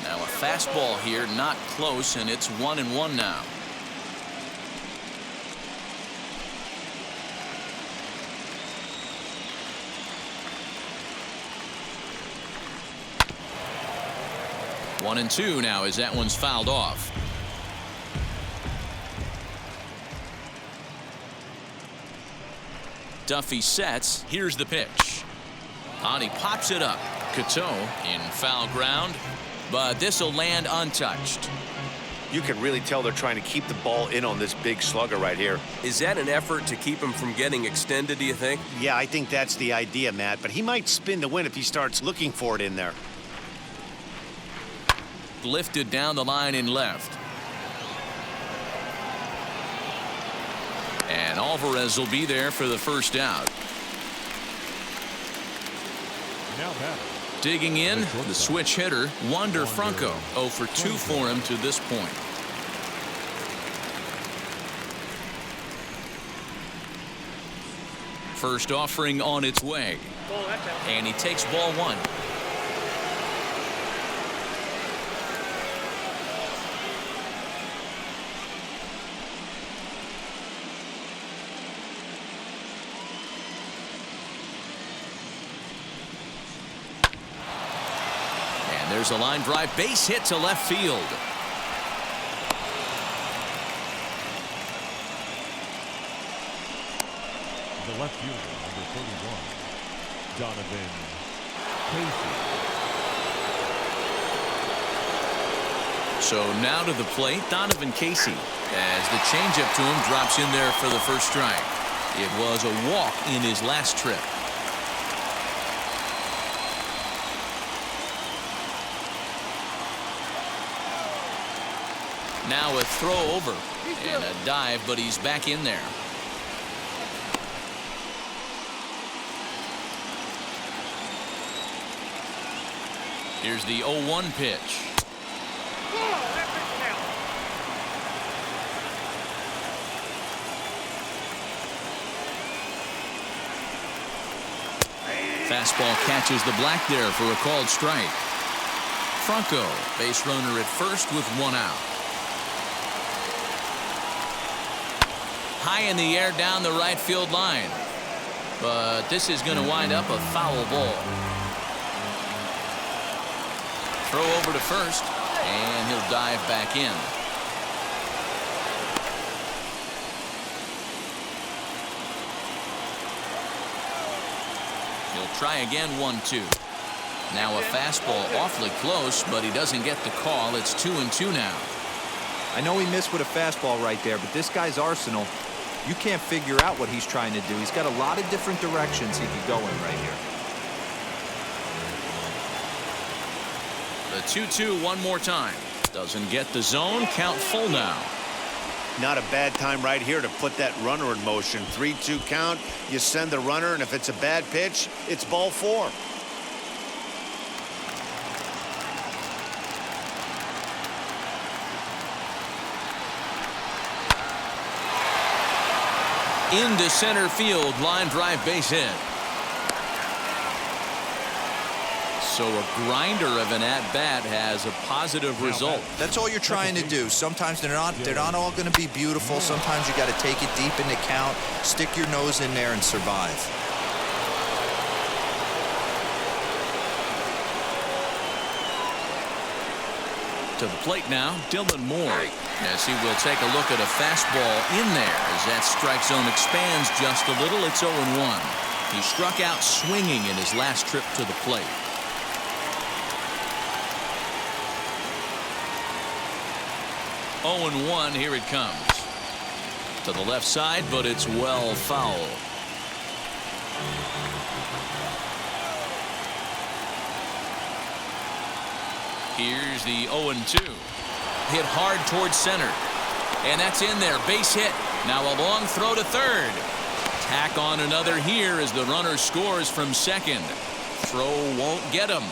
Now a fastball here, not close, and it's 1-1 now. One and two now as that one's fouled off. Duffy sets. Here's the pitch. And he pops it up. Cateau in foul ground, but this will land untouched. You can really tell they're trying to keep the ball in on this big slugger right here. Is that an effort to keep him from getting extended, do you think? Yeah, I think that's the idea, Matt, but he might spin the win if he starts looking for it in there. Lifted down the line in left. And Alvarez will be there for the first out. Now batting. Digging in, the switch hitter, Wander Franco. 0 for 2 for him to this point. First offering on its way. And he takes ball 1. There's a line drive base hit to left field. The left fielder, number 31, Donovan Casey. So now to the plate, Donovan Casey, as the changeup to him drops in there for the first strike. It was a walk in his last trip. Now a throw over and a dive, but he's back in there. Here's the 0-1 pitch. Fastball catches the black there for a called strike. Franco, base runner at first with 1 out. High in the air down the right field line. But this is going to wind up a foul ball. Throw over to first, and he'll dive back in. He'll try again, 1-2. Now a fastball awfully close, but he doesn't get the call. It's 2-2 now. I know he missed with a fastball right there, but this guy's arsenal, you can't figure out what he's trying to do. He's got a lot of different directions he could go in right here. The 2-2 one more time. Doesn't get the zone. Count full now. Not a bad time right here to put that runner in motion. 3-2 count. You send the runner, and if it's a bad pitch, it's ball 4. Into center field, line drive base hit. So a grinder of an at-bat has a positive result. That's all you're trying to do. Sometimes they're not all going to be beautiful. Sometimes you got to take it deep into count, stick your nose in there, and survive. To the plate now, Dylan Moore, as he will take a look at a fastball in there as that strike zone expands just a little. It's 0-1. He struck out swinging in his last trip to the plate. Oh, 0-1, here it comes. To the left side, but it's well foul. Here's the 0-2. Hit hard towards center. And that's in there. Base hit. Now a long throw to third. Tack on another here as the runner scores from second. Throw won't get him.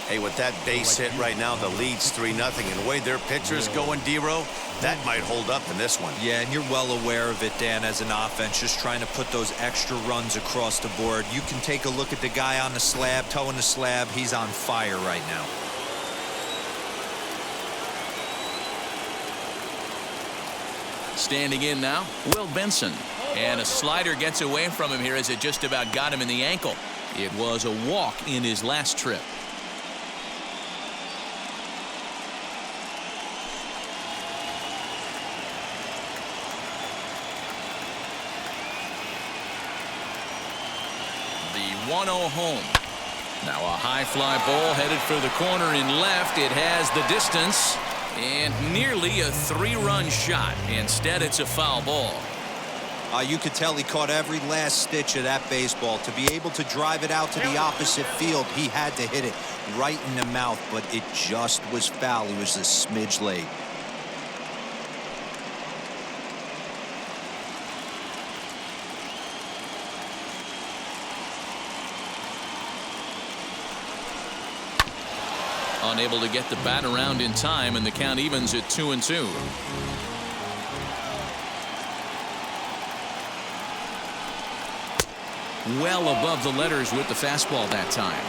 Hey, with that base hit right now, the lead's 3-0. And the way their pitcher's going, D-Row, that might hold up in this one. Yeah, and you're well aware of it, Dan, as an offense, just trying to put those extra runs across the board. You can take a look at the guy on the slab, toeing the slab. He's on fire right now. Standing in now, Will Benson. And a slider gets away from him here as it just about got him in the ankle. It was a walk in his last trip. 1-0 home. Now a high fly ball headed for the corner in left. It has the distance and nearly a 3-run shot. Instead, it's a foul ball. You could tell he caught every last stitch of that baseball. To be able to drive it out to the opposite field, he had to hit it right in the mouth, but it just was foul. He was a smidge late. Unable to get the bat around in time, and the count evens at 2-2. Well above the letters with the fastball that time.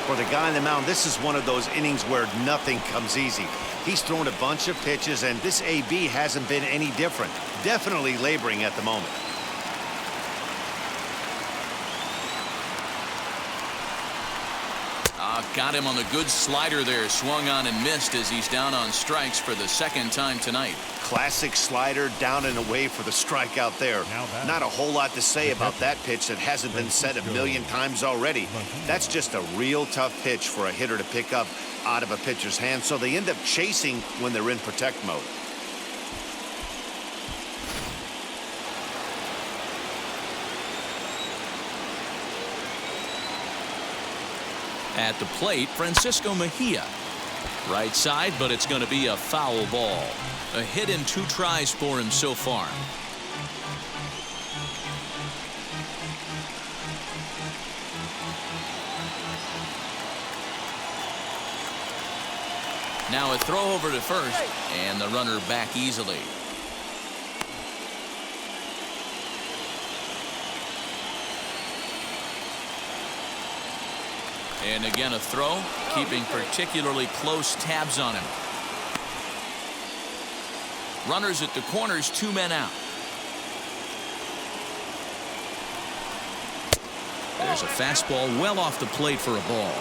For the guy on the mound, this is one of those innings where nothing comes easy. He's thrown a bunch of pitches, and this AB hasn't been any different. Definitely laboring at the moment. Got him on the good slider there. Swung on and missed as he's down on strikes for the second time tonight. Classic slider down and away for the strikeout there. Not a whole lot to say about that pitch that hasn't been said a million times already. That's just a real tough pitch for a hitter to pick up out of a pitcher's hand, so they end up chasing when they're in protect mode. At the plate, Francisco Mejia. Right side, but it's going to be a foul ball. A hit in 2 tries for him so far. Now a throw over to first, and the runner back easily. And again a throw, keeping particularly close tabs on him. Runners at the corners, 2 men out. There's a fastball well off the plate for a ball.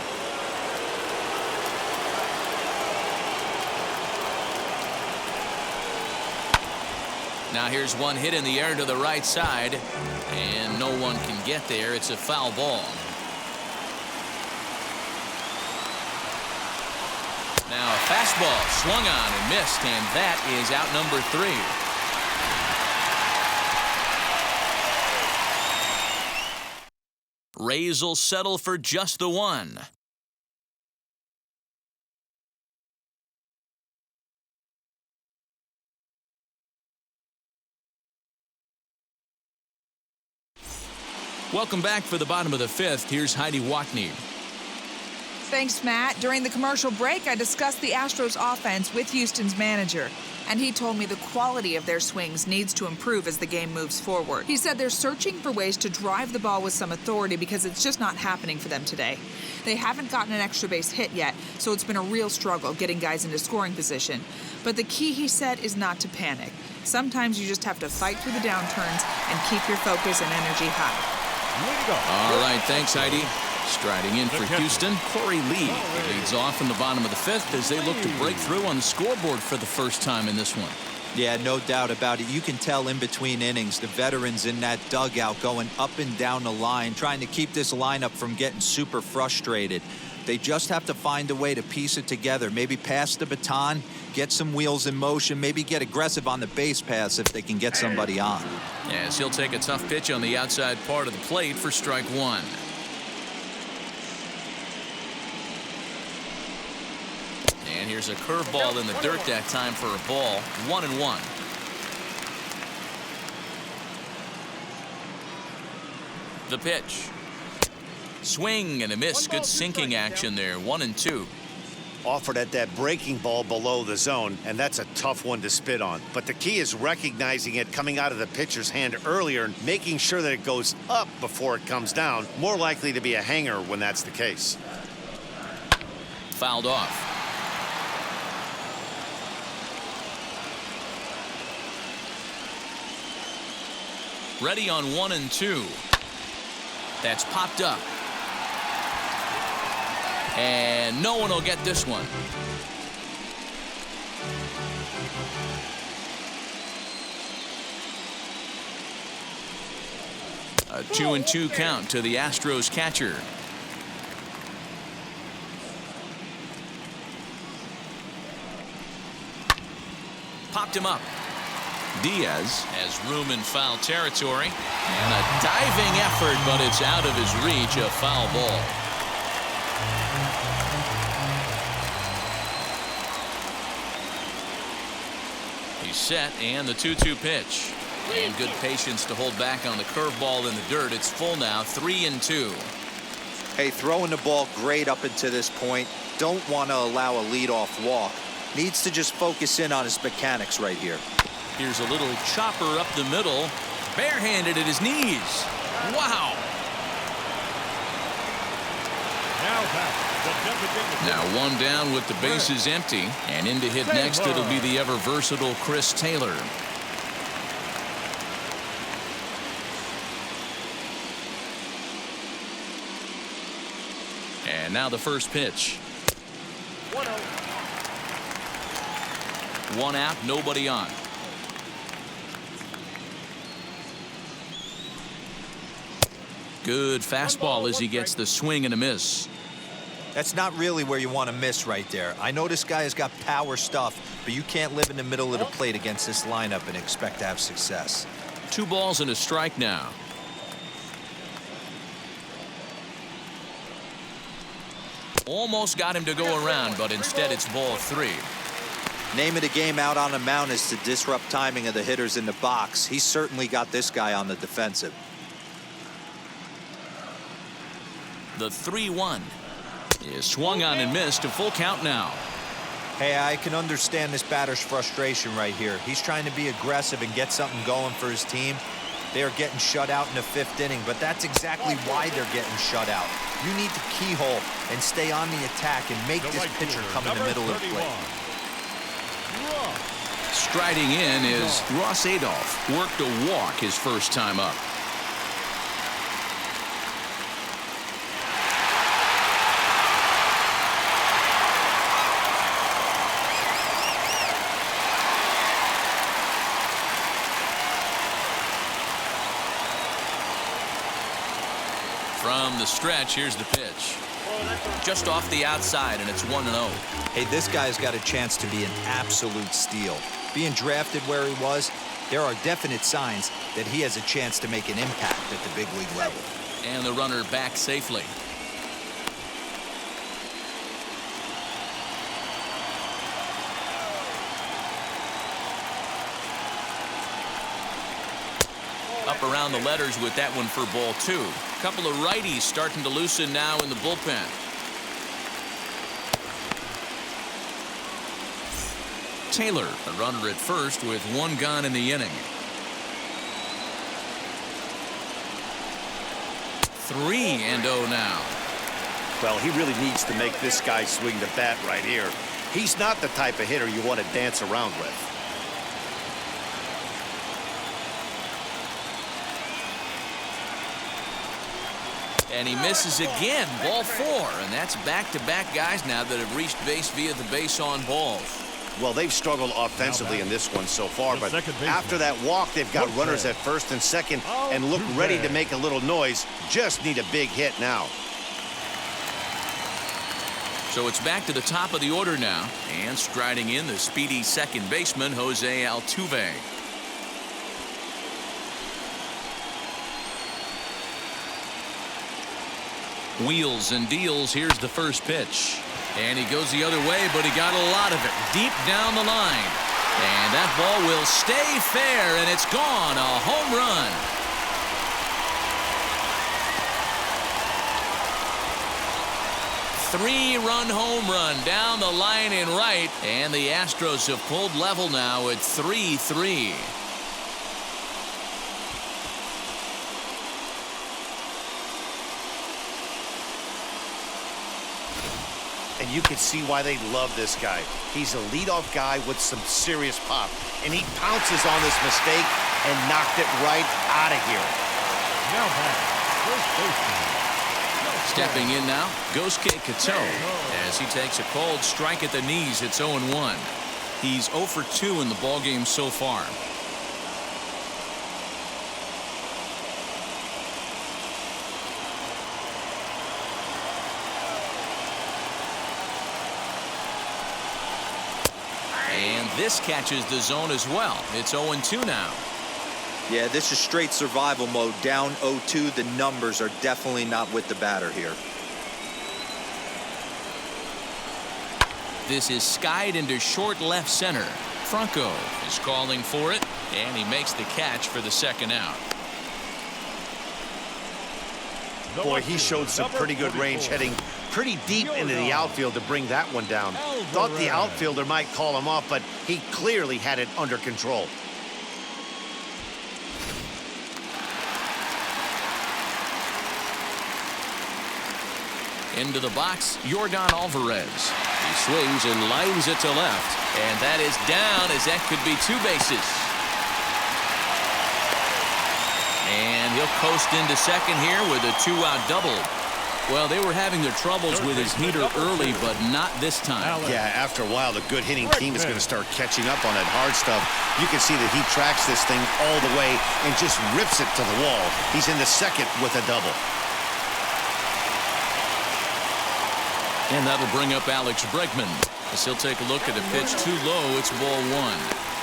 Now here's one hit in the air to the right side, and no one can get there. It's a foul ball. Now a fastball swung on and missed, and that is out number 3. Rays will settle for just the one. Welcome back for the bottom of the 5th. Here's Heidi Watney. Thanks, Matt. During the commercial break, I discussed the Astros offense with Houston's manager, and he told me the quality of their swings needs to improve as the game moves forward. He said they're searching for ways to drive the ball with some authority because it's just not happening for them today. They haven't gotten an extra base hit yet, so it's been a real struggle getting guys into scoring position. But the key, he said, is not to panic. Sometimes you just have to fight through the downturns and keep your focus and energy high. All right, thanks, Heidi. Striding in for Houston, Corey Lee leads off in the bottom of the 5th as they look to break through on the scoreboard for the first time in this one. Yeah, no doubt about it. You can tell in between innings, the veterans in that dugout going up and down the line, trying to keep this lineup from getting super frustrated. They just have to find a way to piece it together. Maybe pass the baton, get some wheels in motion, maybe get aggressive on the base pass if they can get somebody on. Yes, he'll take a tough pitch on the outside part of the plate for strike 1. And here's a curveball in the dirt that time for a ball. 1-1. The pitch. Swing and a miss. Good sinking action there. 1-2. Offered at that breaking ball below the zone, and that's a tough one to spit on. But the key is recognizing it coming out of the pitcher's hand earlier and making sure that it goes up before it comes down. More likely to be a hanger when that's the case. Fouled off. Ready on 1-2. That's popped up. And no one will get this one. A 2-2 count to the Astros catcher. Popped him up. Diaz has room in foul territory. And a diving effort, but it's out of his reach, a foul ball. He's set, and the 2-2 pitch. And good patience to hold back on the curveball in the dirt. It's full now, 3-2. Hey, throwing the ball great up until this point. Don't want to allow a leadoff walk. Needs to just focus in on his mechanics right here. Here's a little chopper up the middle. Barehanded at his knees. Wow. Now one down with the bases empty. And in to hit next, it'll be the ever-versatile Chris Taylor. And now the first pitch. 1-0. One out, nobody on. Good fastball as he gets the swing and a miss. That's not really where you want to miss right there. I know this guy has got power stuff, but you can't live in the middle of the plate against this lineup and expect to have success. 2 balls and a strike now. Almost got him to go around, but instead it's ball 3. Name of the game out on the mound is to disrupt timing of the hitters in the box. He's certainly got this guy on the defensive. The 3-1 is swung on and missed. A full count now. Hey, I can understand this batter's frustration right here. He's trying to be aggressive and get something going for his team. They're getting shut out in the 5th inning, but that's exactly why they're getting shut out. You need to keyhole and stay on the attack and make this pitcher come in the middle of the plate. Striding in is Ross Adolph. Worked a walk his first time up. From the stretch, here's the pitch. Just off the outside, and it's 1-0. Hey, this guy's got a chance to be an absolute steal. Being drafted where he was, there are definite signs that he has a chance to make an impact at the big league level. And the runner back safely. Up around the letters with that one for ball 2. Couple of righties starting to loosen now in the bullpen. Taylor, the runner at first with 1 gone in the inning. 3-0 now. Well, he really needs to make this guy swing the bat right here. He's not the type of hitter you want to dance around with. And he misses again, ball 4, and that's back-to-back guys now that have reached base via the base on balls. Well, they've struggled offensively in this one so far, but after that walk, they've got runners at first and second and look ready to make a little noise. Just need a big hit now. So it's back to the top of the order now, and striding in the speedy second baseman, Jose Altuve. Wheels and deals. Here's the first pitch. And he goes the other way, but he got a lot of it deep down the line. And that ball will stay fair, and it's gone. A home run. Three-run home run down the line in right. And the Astros have pulled level now at 3-3. And you can see why they love this guy. He's a leadoff guy with some serious pop. And he pounces on this mistake and knocked it right out of here. Now back, first baseman. Stepping in now, Gosuke Kato, as he takes a cold strike at the knees. It's 0-1. He's 0 for 2 in the ballgame so far. This catches the zone as well. It's 0-2 now. Yeah, this is straight survival mode. Down 0-2. The numbers are definitely not with the batter here. This is skied into short left center. Franco is calling for it, and he makes the catch for the second out. Boy, he showed some pretty good range, heading pretty deep into the outfield to bring that one down. Thought the outfielder might call him off, but he clearly had it under control. Into the box, Yordan Alvarez. He swings and lines it to left. And that is down, as that could be 2 bases. And he'll coast into second here with a 2-out double. Well, they were having their troubles with his heater early, but not this time. Yeah, after a while, the good hitting team is going to start catching up on that hard stuff. You can see that he tracks this thing all the way and just rips it to the wall. He's in the second with a double. And that'll bring up Alex Bregman as he'll take a look at a pitch too low. It's ball 1.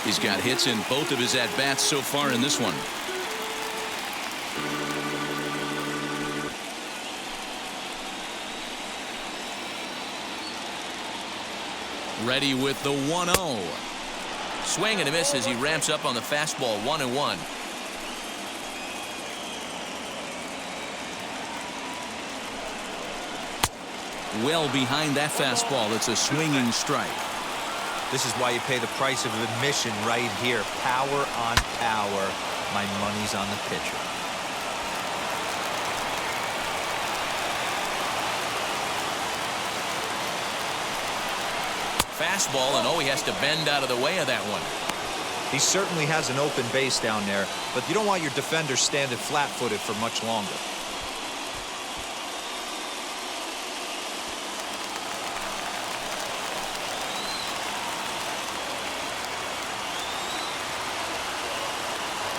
He's got hits in both of his at-bats so far in this one. Ready with the 1-0. Swing and a miss as he ramps up on the fastball. 1-1. Well behind that fastball. It's a swinging strike. This is why you pay the price of admission right here. Power on power. My money's on the pitcher. Fastball, and he has to bend out of the way of that one. He certainly has an open base down there, but you don't want your defender standing flat-footed for much longer.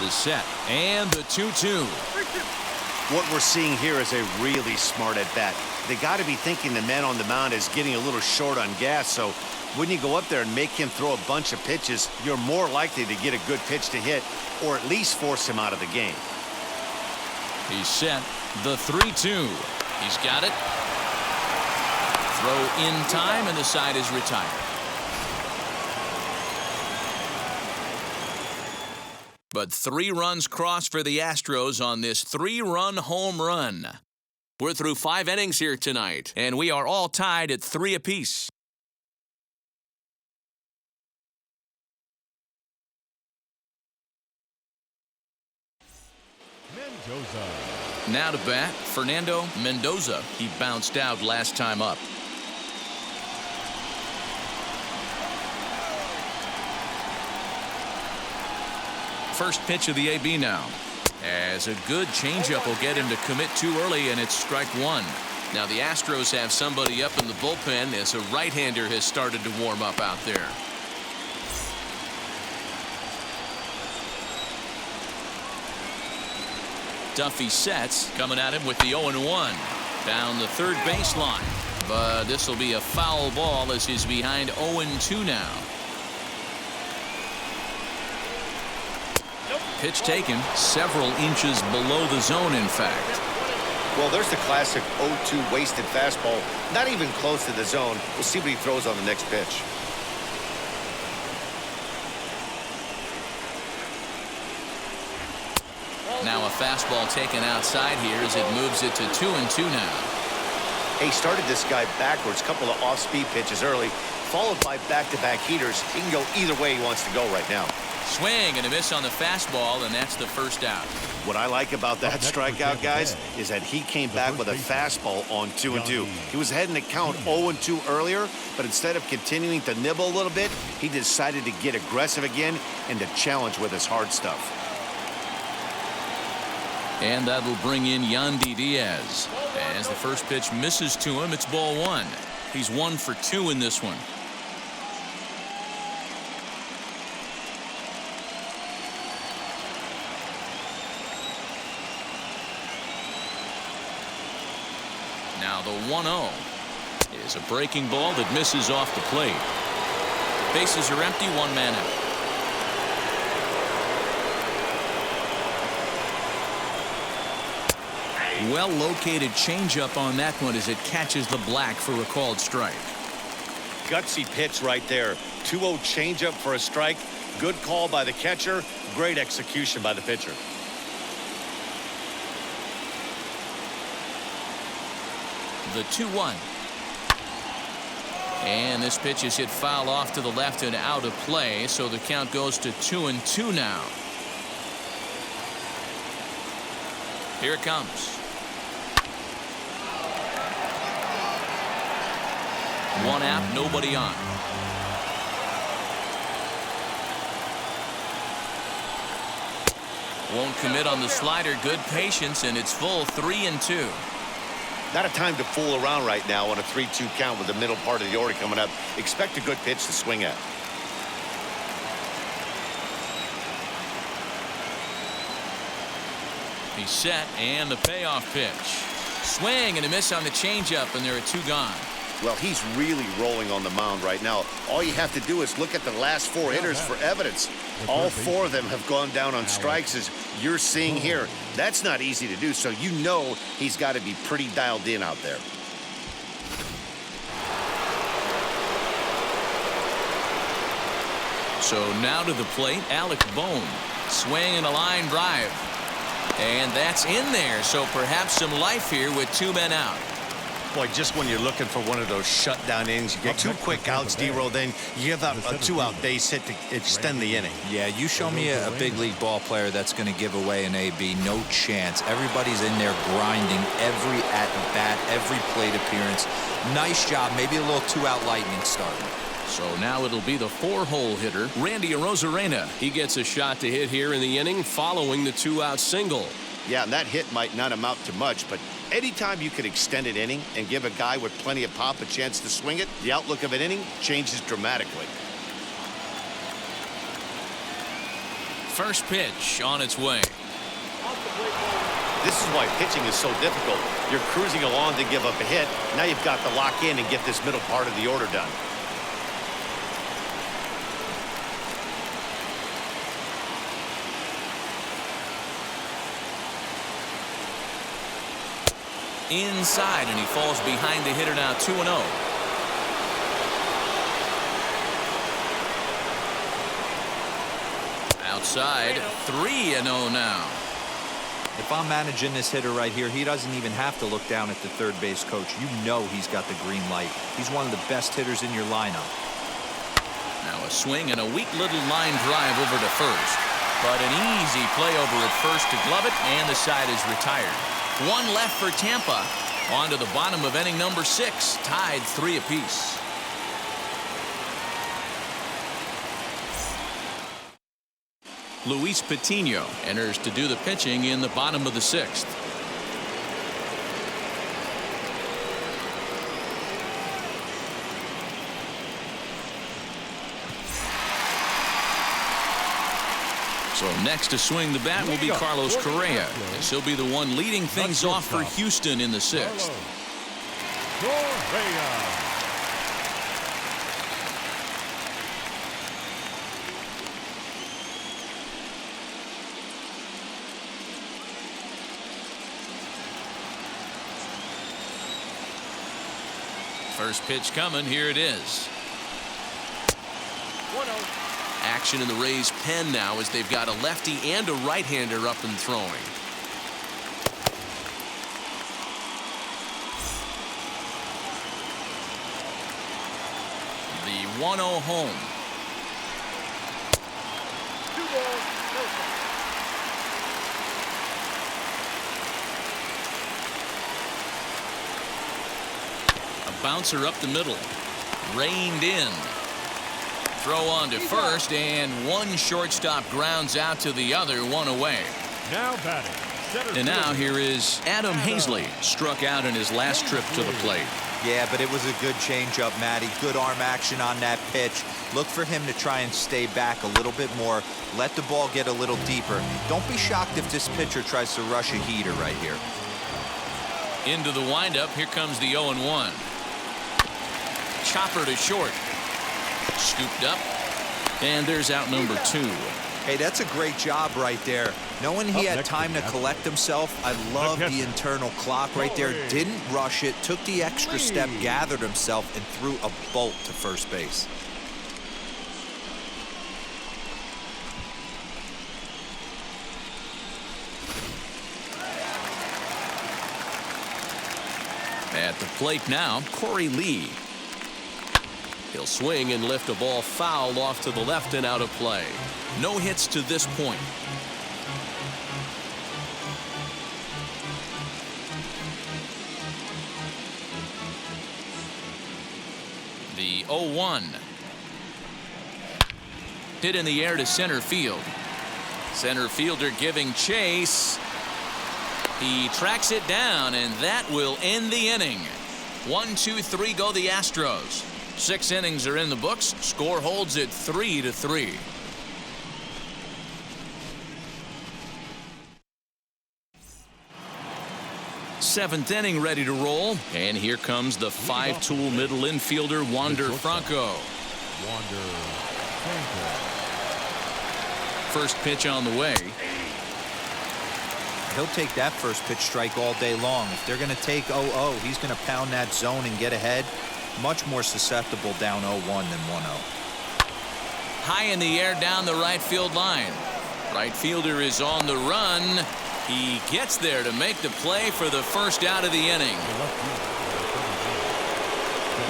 The set and the 2-2. What we're seeing here is a really smart at-bat. They got to be thinking the man on the mound is getting a little short on gas, so when you go up there and make him throw a bunch of pitches, you're more likely to get a good pitch to hit or at least force him out of the game. He's set. The 3-2. He's got it. Throw in time, and the side is retired. But 3 runs crossed for the Astros on this 3-run home run. We're through 5 innings here tonight, and we are all tied at 3 apiece. Mendoza. Now to bat, Fernando Mendoza. He bounced out last time up. First pitch of the AB now. As a good changeup will get him to commit too early, and it's strike 1. Now the Astros have somebody up in the bullpen as a right-hander has started to warm up out there. Duffy sets, coming at him with the 0-1. Down the third baseline. But this will be a foul ball as he's behind 0-2 now. Pitch taken several inches below the zone, in fact. Well, there's the classic 0-2 wasted fastball. Not even close to the zone. We'll see what he throws on the next pitch. Now a fastball taken outside here as it moves it to 2-2 now. He started this guy backwards. Couple of off-speed pitches early, followed by back-to-back heaters. He can go either way he wants to go right now. Swing and a miss on the fastball, and that's the first out. What I like about that strikeout, guys, is that he came back with a fastball on 2-2. He was heading to count 0-2 earlier, but instead of continuing to nibble a little bit, he decided to get aggressive again and to challenge with his hard stuff. And that'll bring in Yandi Diaz. As the first pitch misses to him, it's ball 1. He's 1 for 2 in this one. Now the 1-0 is a breaking ball that misses off the plate. Bases are empty, one man out. Well-located changeup on that one as it catches the black for a called strike. Gutsy pitch right there. 2-0 changeup for a strike. Good call by the catcher. Great execution by the pitcher. The 2-1. And this pitch is hit foul off to the left and out of play, so the count goes to 2-2 now. Here it comes. One out, nobody on. Won't commit on the slider. Good patience, and it's full 3-2. Not a time to fool around right now on a 3-2 count with the middle part of the order coming up. Expect a good pitch to swing at. He's set, and the payoff pitch. Swing and a miss on the changeup, and there are two gone. Well, he's really rolling on the mound right now. All you have to do is look at the last four hitters for evidence. All four of them have gone down on strikes, as you're seeing here. That's not easy to do, so you know he's got to be pretty dialed in out there. So now to the plate, Alec Bohm. Swing and a line drive. And that's in there, so perhaps some life here with two men out. Boy, just when you're looking for one of those shutdown innings, you get two quick outs, D-Roll, then you give up a two-out base hit to extend the inning. Yeah, you show me a big league ball player that's going to give away an AB. No chance. Everybody's in there grinding every at-bat, every plate appearance. Nice job. Maybe a little two-out lightning start. So now it'll be the four-hole hitter, Randy Arozarena. He gets a shot to hit here in the inning following the two-out single. Yeah, and that hit might not amount to much, but anytime you can extend an inning and give a guy with plenty of pop a chance to swing it, the outlook of an inning changes dramatically. First pitch on its way. This is why pitching is so difficult. You're cruising along to give up a hit. Now you've got to lock in and get this middle part of the order done. Inside, and he falls behind the hitter now. 2-0. Outside, 3-0 now. If I'm managing this hitter right here, he doesn't even have to look down at the third base coach. You know he's got the green light. He's one of the best hitters in your lineup. Now a swing and a weak little line drive over to first. But an easy play over at first to glove it, and the side is retired. One left for Tampa. On to the bottom of inning number 6. Tied 3 apiece. Luis Patino enters to do the pitching in the bottom of the 6th. So next to swing the bat will be Carlos Correa, as he'll be the one leading things off for Houston in the 6th. Correa. First pitch coming. Here it is. 1-0. Action in the Rays' pen now, as they've got a lefty and a right-hander up and throwing. The 1-0 home. 2 balls, no strikes. A bouncer up the middle. Reined in. Throw on to first, and one shortstop grounds out to the other, one away. Now batting. And now here is Adam Hazley, struck out in his last trip to the plate. Yeah, but it was a good changeup, Matty. Good arm action on that pitch. Look for him to try and stay back a little bit more. Let the ball get a little deeper. Don't be shocked if this pitcher tries to rush a heater right here. Into the windup, here comes the 0-1. Chopper to short. Scooped up. And there's out number 2. Hey, that's a great job right there. Knowing he had time to collect himself, I love the internal clock right there. Didn't rush it, took the extra step, gathered himself, and threw a bolt to first base. At the plate now, Corey Lee. He'll swing and lift a ball foul off to the left and out of play. No hits to this point. The 0-1. Hit in the air to center field. Center fielder giving chase. He tracks it down, and that will end the inning. 1, 2, 3 go the Astros. 6 innings are in the books. Score holds at 3-3. Seventh inning ready to roll. And here comes the 5-tool middle infielder, Wander Franco. First pitch on the way. He'll take that first pitch strike all day long. If they're going to take 0-0, he's going to pound that zone and get ahead. Much more susceptible down 0-1 than 1-0. High in the air down the right field line. Right fielder is on the run. He gets there to make the play for the first out of the inning.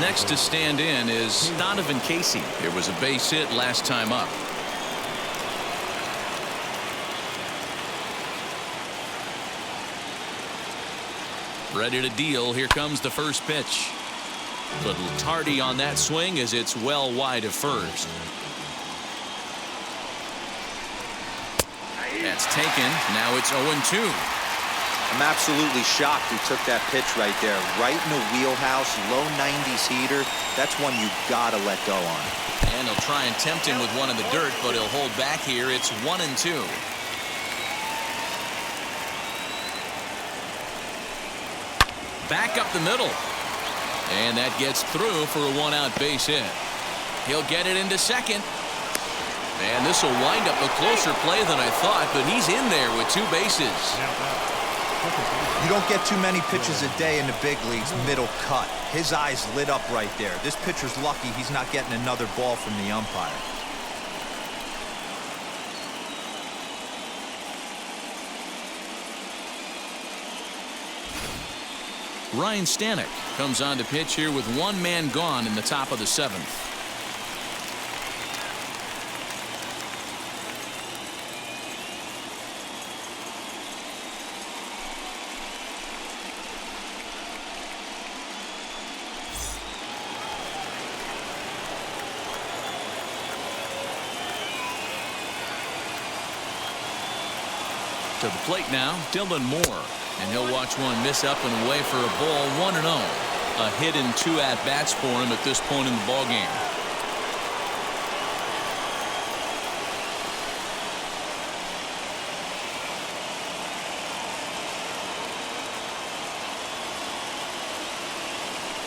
Next to stand in is Donovan Casey. It was a base hit last time up. Ready to deal. Here comes the first pitch. Little tardy on that swing as it's well wide of first. That's taken. Now it's 0-2. I'm absolutely shocked he took that pitch right there. Right in the wheelhouse, low 90s heater. That's one you gotta let go on. And he'll try and tempt him with one in the dirt, but he'll hold back here. It's 1-2. Back up the middle. And that gets through for a 1-out base hit. He'll get it into second. And this will wind up a closer play than I thought, but he's in there with 2 bases. You don't get too many pitches a day in the big leagues middle cut. His eyes lit up right there. This pitcher's lucky he's not getting another ball from the umpire. Ryan Stanek comes on to pitch here with 1 man gone in the top of the 7th. To the plate now, Dylan Moore. And he'll watch one miss up and away for a ball. 1-0. A hit and 2 at-bats for him at this point in the ballgame.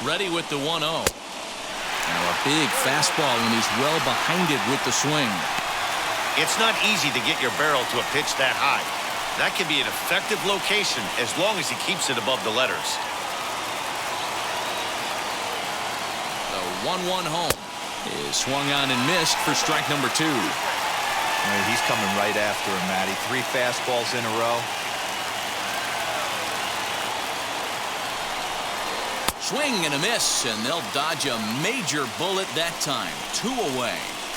Ready with the 1-0. Now a big fastball, and he's well behind it with the swing. It's not easy to get your barrel to a pitch that high. That can be an effective location as long as he keeps it above the letters. The 1-1 home is swung on and missed for strike number 2. He's coming right after him, Matty. 3 fastballs in a row. Swing and a miss, and they'll dodge a major bullet that time. 2 away.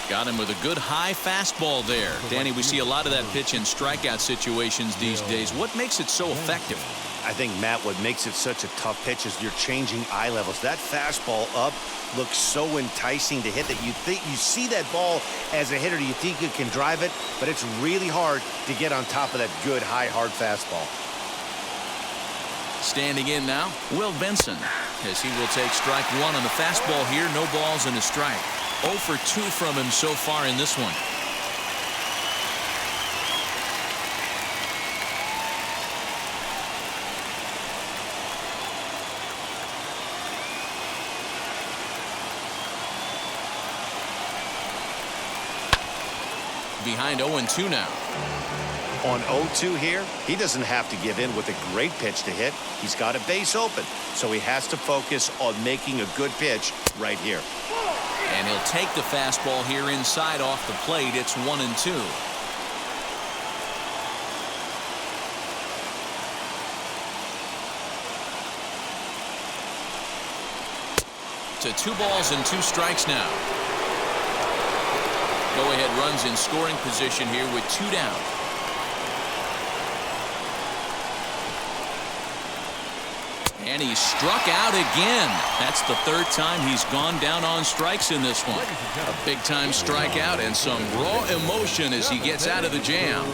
Got him with a good high fastball there. Danny, we see a lot of that pitch in strikeout situations these days. What makes it so effective? I think, Matt, what makes it such a tough pitch is you're changing eye levels. That fastball up looks so enticing to hit that you think you see that ball as a hitter. You think you can drive it, but it's really hard to get on top of that good, high, hard fastball. Standing in now, Will Benson, as he will take strike 1 on the fastball here. No balls and a strike. 0 for 2 from him so far in this one. Behind 0-2 now. On 0-2 here, he doesn't have to give in with a great pitch to hit. He's got a base open, so he has to focus on making a good pitch right here. And he'll take the fastball here inside off the plate. It's 1-2. To 2 balls and 2 strikes now. Go-ahead runs in scoring position here with 2 down. And he struck out again. That's the 3rd time he's gone down on strikes in this one. A big-time strikeout and some raw emotion as he gets out of the jam.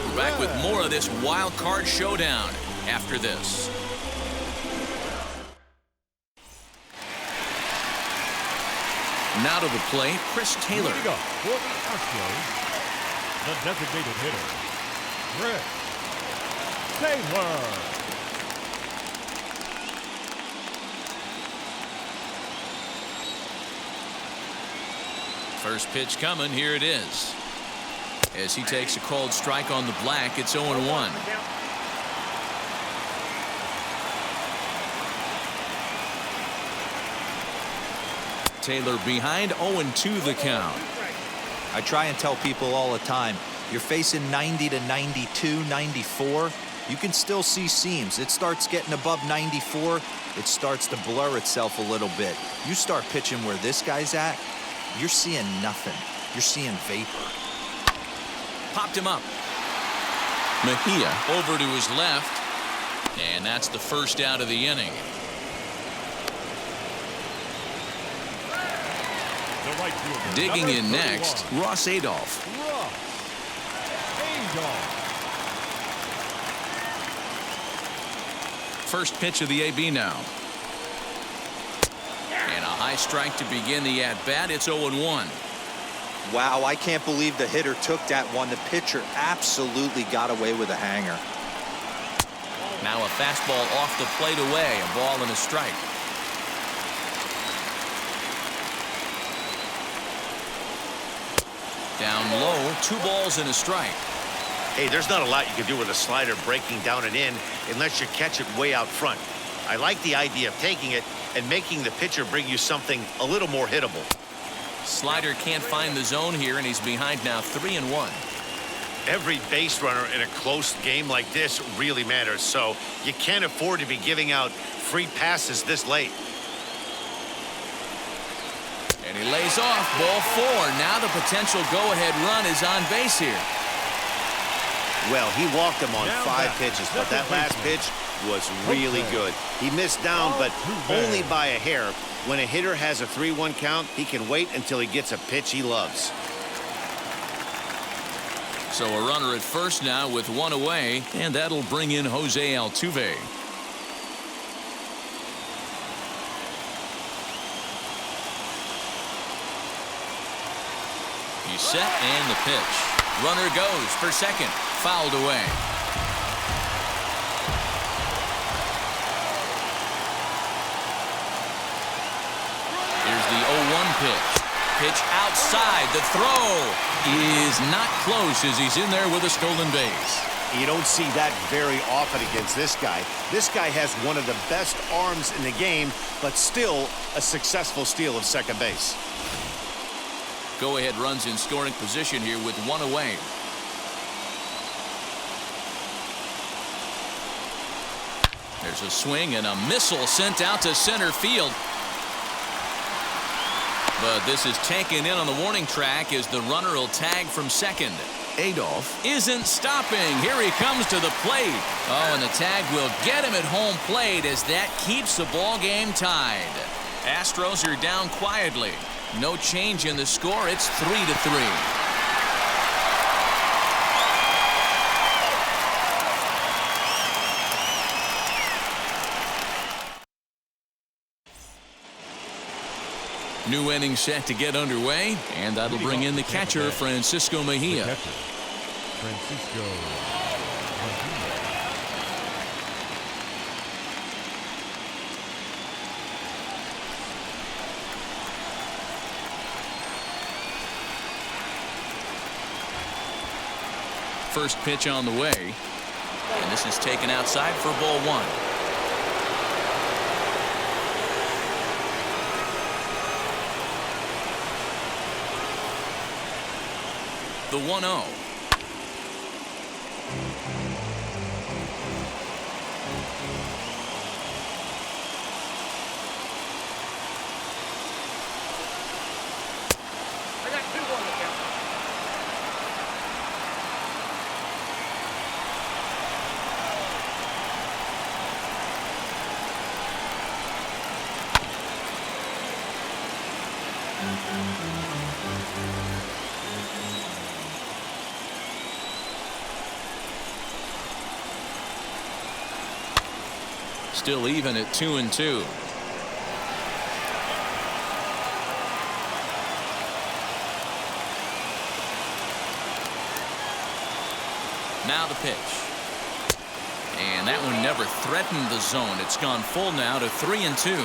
We're back with more of this wild card showdown after this. Now to the plate, Chris Taylor. Leading up for the Astros, the designated hitter, Chris Taylor. First pitch coming. Here it is. As he takes a called strike on the black, it's 0-1. Taylor behind, 0-2 the count. I try and tell people all the time, you're facing 90 to 92, 94. You can still see seams. It starts getting above 94. It starts to blur itself a little bit. You start pitching where this guy's at, you're seeing nothing. You're seeing vapor. Popped him up. Mejia over to his left. And that's the first out of the inning. The right fielder, Digging in number next, 31, Ross Adolph. First pitch of the AB now. And a high strike to begin the at-bat. It's 0-1. Wow, I can't believe the hitter took that one. The pitcher absolutely got away with a hanger. Now a fastball off the plate away. A ball and a strike. Down low, 2 balls and a strike. Hey, there's not a lot you can do with a slider breaking down and in unless you catch it way out front. I like the idea of taking it and making the pitcher bring you something a little more hittable. Slider can't find the zone here, and he's behind now 3-1. Every base runner in a close game like this really matters, so you can't afford to be giving out free passes this late. And he lays off, ball 4. Now the potential go-ahead run is on base here. Well, he walked him on 5 pitches, but that last pitch was really good. He missed down, but only by a hair. When a hitter has a 3-1 count, he can wait until he gets a pitch he loves. So a runner at first now with 1 away, and that'll bring in Jose Altuve. He's set and the pitch. Runner goes for second. Fouled away. Here's the 0-1 pitch. Pitch outside. The throw is not close as he's in there with a stolen base. You don't see that very often against this guy. This guy has one of the best arms in the game, but still a successful steal of second base. Go-ahead runs in scoring position here with 1 away. There's a swing and a missile sent out to center field. But this is taken in on the warning track as the runner will tag from second. Adolph isn't stopping. Here he comes to the plate. Oh, and the tag will get him at home plate as that keeps the ball game tied. Astros are down quietly. No change in the score. It's 3-3. New inning set to get underway, and that'll bring in the catcher, Francisco Mejia. Francisco Mejia. first pitch on the way. And this is taken outside for ball one. The 1-0. I got 2-1 to count. Still even at 2-2. Now the pitch. And that one never threatened the zone. It's gone full now to 3-2.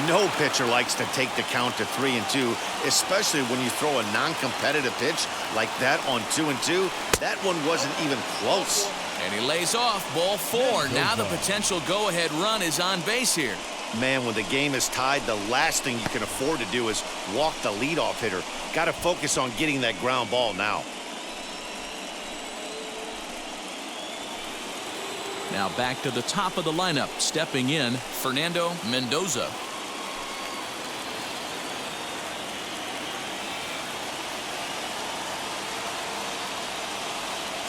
No pitcher likes to take the count to 3-2, especially when you throw a non-competitive pitch like that on 2-2. That one wasn't even close. And he lays off ball 4. Now the potential go-ahead run is on base here. Man, when the game is tied, the last thing you can afford to do is walk the leadoff hitter. Got to focus on getting that ground ball now. Now back to the top of the lineup. Stepping in, Fernando Mendoza.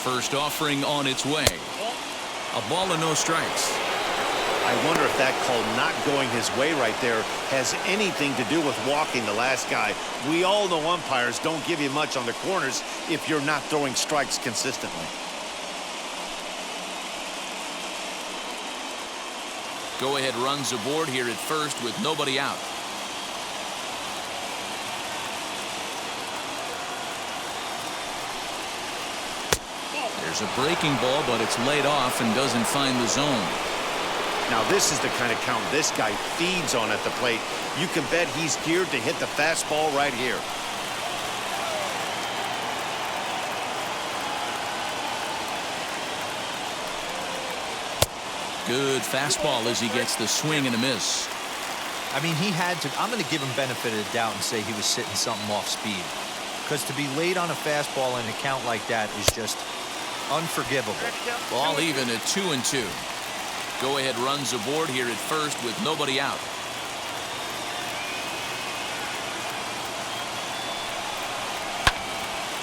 First offering on its way. A ball and no strikes. I wonder if that call not going his way right there has anything to do with walking the last guy. We all know umpires don't give you much on the corners if you're not throwing strikes consistently. Go-ahead runs aboard here at first with nobody out. There's a breaking ball, but it's laid off and doesn't find the zone. Now this is the kind of count this guy feeds on at the plate. You can bet he's geared to hit the fastball right here. Good fastball as he gets the swing and a miss. I mean, he had to. I'm going to give him benefit of the doubt and say he was sitting something off speed, because to be late on a fastball in a count like that is just unforgivable. Ball even at 2-2. Go-ahead runs aboard here at first with nobody out.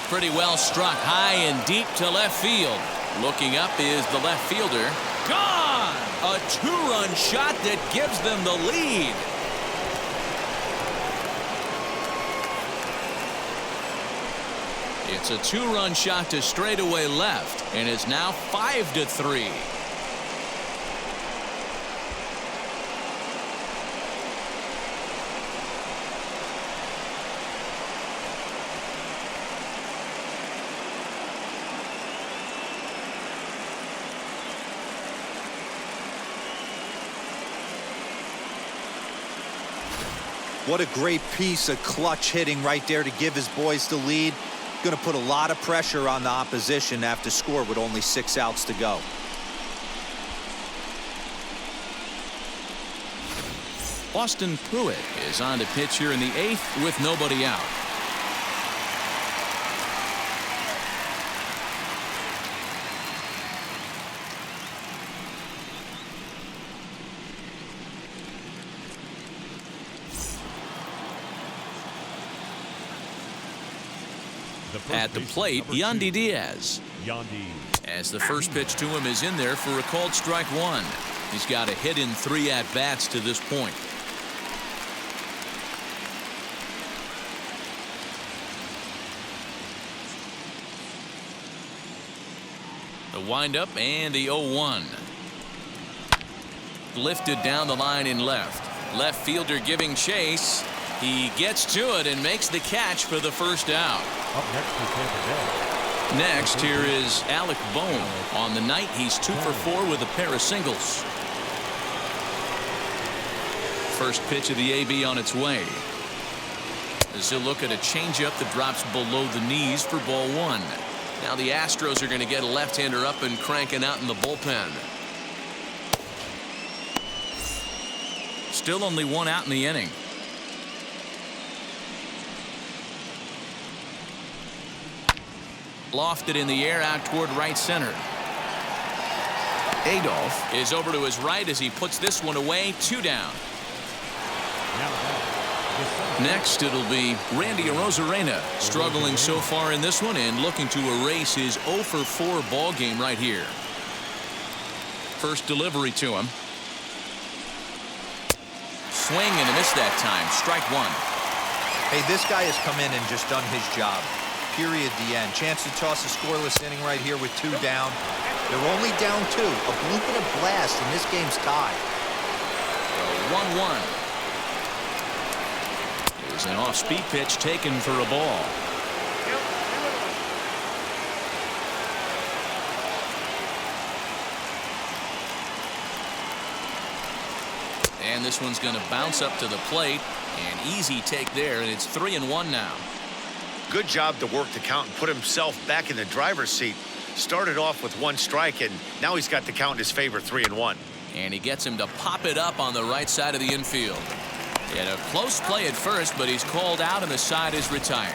Pretty well struck high and deep to left field. Looking up is the left fielder. Gone! A two-run shot that gives them the lead. It's a two-run shot to straightaway left, and it's now 5-3. What a great piece of clutch hitting right there to give his boys the lead. Going to put a lot of pressure on the opposition after score with only 6 outs to go. Austin Pruitt is on to pitch here in the 8th with nobody out. At the plate, Yandi Diaz. As the first pitch to him is in there for a called strike 1. He's got a hit in 3 at-bats to this point. The windup and the 0-1. Lifted down the line in left. Left fielder giving chase. He gets to it and makes the catch for the first out. Up next for Tampa Bay. Next, here is Alec Bohm. On the night, he's 2 for 4 with a pair of singles. First pitch of the AB on its way. As he'll look at a changeup that drops below the knees for ball 1. Now the Astros are going to get a left-hander up and cranking out in the bullpen. Still only one out in the inning. Lofted in the air out toward right center. Adolph is over to his right as he puts this one away. 2 down. Next, it'll be Randy Arozarena, struggling so far in this one and looking to erase his 0 for 4 ball game right here. First delivery to him. Swing and a miss that time. Strike 1. Hey, this guy has come in and just done his job. Period. The end. Chance to toss a scoreless inning right here with 2 down. They're only down 2. A bloop and a blast, and this game's tied. 1-1. Here's an off-speed pitch taken for a ball. And this one's going to bounce up to the plate. An easy take there, and it's 3-1 now. Good job to work the count and put himself back in the driver's seat. Started off with 1 strike, and now he's got the count in his favor, 3-1. And he gets him to pop it up on the right side of the infield. He had a close play at first, but he's called out and the side is retired.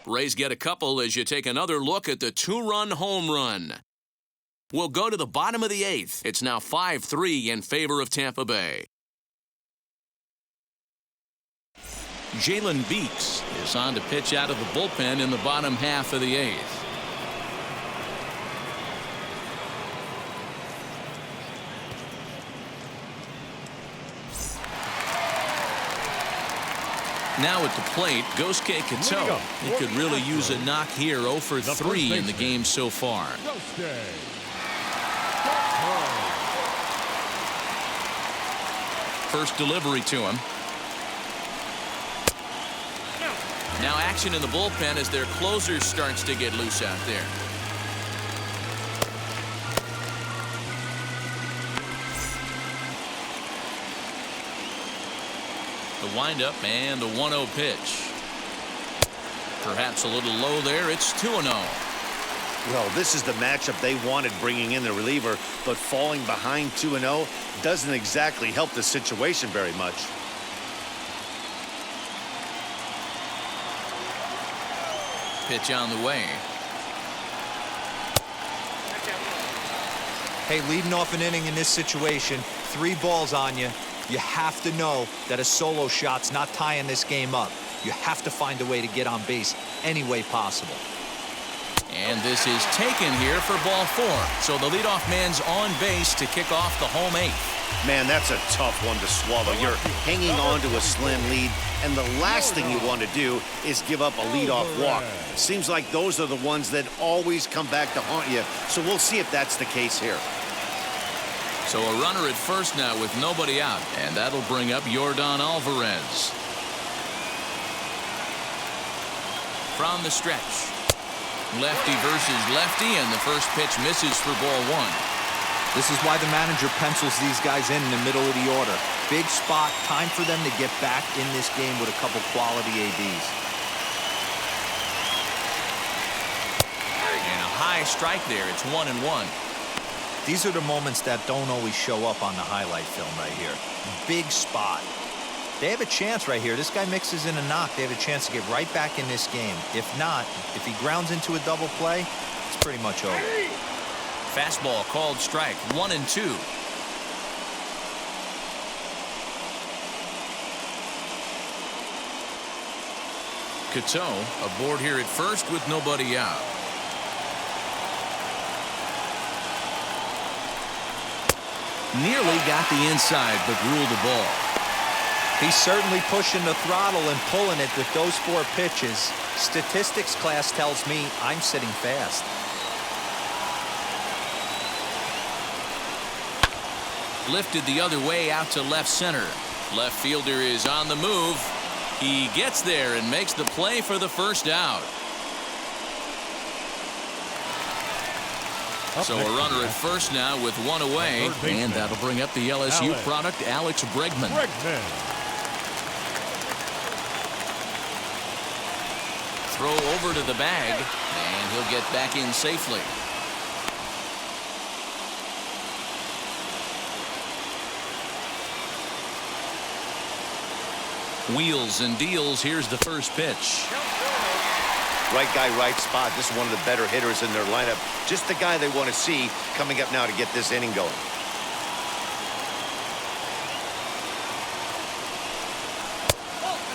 Rays get a couple as you take another look at the 2-run home run. We'll go to the bottom of the 8th. It's now 5-3 in favor of Tampa Bay. Jalen Beeks is on to pitch out of the bullpen in the bottom half of the 8th. Now at the plate, Gosuke Katoh. He could really use a knock here. 0 for 3 in the game so far. First delivery to him. Now action in the bullpen as their closer starts to get loose out there. The windup and the 1-0 pitch. Perhaps a little low there. It's 2-0. Well, this is the matchup they wanted, bringing in the reliever, but falling behind 2-0 doesn't exactly help the situation very much. Pitch on the way. Hey, leading off an inning in this situation, 3 balls on you. You have to know that a solo shot's not tying this game up. You have to find a way to get on base any way possible. And this is taken here for ball 4. So the leadoff man's on base to kick off the home 8th. Man, that's a tough one to swallow. You're hanging on to a slim lead, and the last thing you want to do is give up a leadoff walk. Seems like those are the ones that always come back to haunt you. So we'll see if that's the case here. So a runner at first now with nobody out, and that'll bring up Yordan Alvarez. From the stretch. Lefty versus lefty, and the first pitch misses for ball 1. This is why the manager pencils these guys in the middle of the order. Big spot, time for them to get back in this game with a couple quality ABs. And a high strike there. It's 1-1. These are the moments that don't always show up on the highlight film right here. Big spot. They have a chance right here. This guy mixes in a knock. They have a chance to get right back in this game. If not, if he grounds into a double play, it's pretty much over. Fastball called strike. 1-2. Katoh aboard here at first with nobody out. Nearly got the inside, but ruled the ball. He's certainly pushing the throttle and pulling it with those 4 pitches. Statistics class tells me I'm sitting fast. Lifted the other way out to left center. Left fielder is on the move. He gets there and makes the play for the first out. So a runner at first now with 1 away, and that'll bring up the LSU product, Alex Bregman. throw over to the bag, and he'll get back in safely. Wheels and deals. Here's the first pitch. Right guy, right spot. This is one of the better hitters in their lineup. Just the guy they want to see coming up now to get this inning going.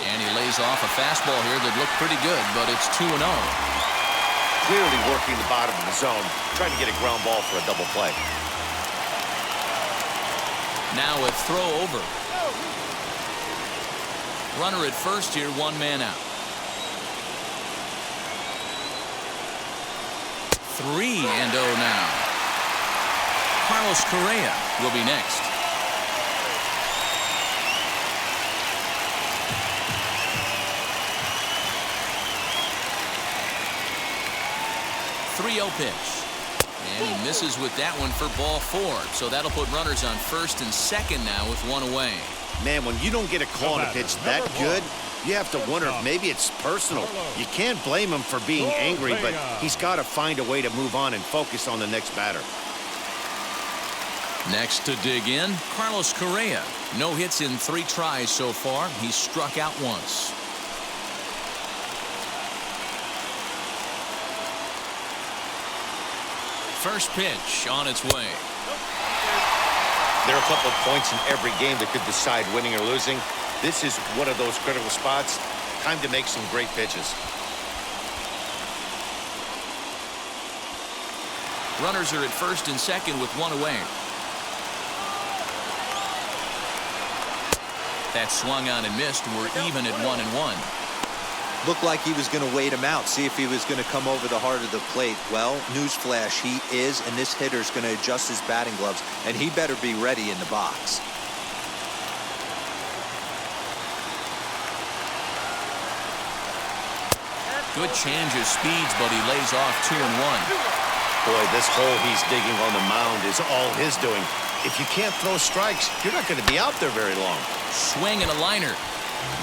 And he lays off a fastball here that looked pretty good, but it's 2-0. Clearly working the bottom of the zone, trying to get a ground ball for a double play. Now a throw over. Runner at first here, 1 man out. 3-0 now. Carlos Correa will be next. Pitch. And he misses with that one for ball 4. So that'll put runners on first and second now with 1 away. Man, when you don't get a call on a pitch that good, you have to wonder if maybe it's personal. You can't blame him for being angry, but he's got to find a way to move on and focus on the next batter. Next to dig in, Carlos Correa. No hits in 3 tries so far. He's struck out once. First pitch on its way. There are a couple of points in every game that could decide winning or losing. This is one of those critical spots. Time to make some great pitches. Runners are at first and second with 1 away. That swung on and missed. We're even at 1-1. Looked like he was going to wait him out, see if he was going to come over the heart of the plate. Well, newsflash, he is, and this hitter's going to adjust his batting gloves, and he better be ready in the box. Good change of speeds, but he lays off 2-1. Boy, this hole he's digging on the mound is all his doing. If you can't throw strikes, you're not going to be out there very long. Swing and a liner.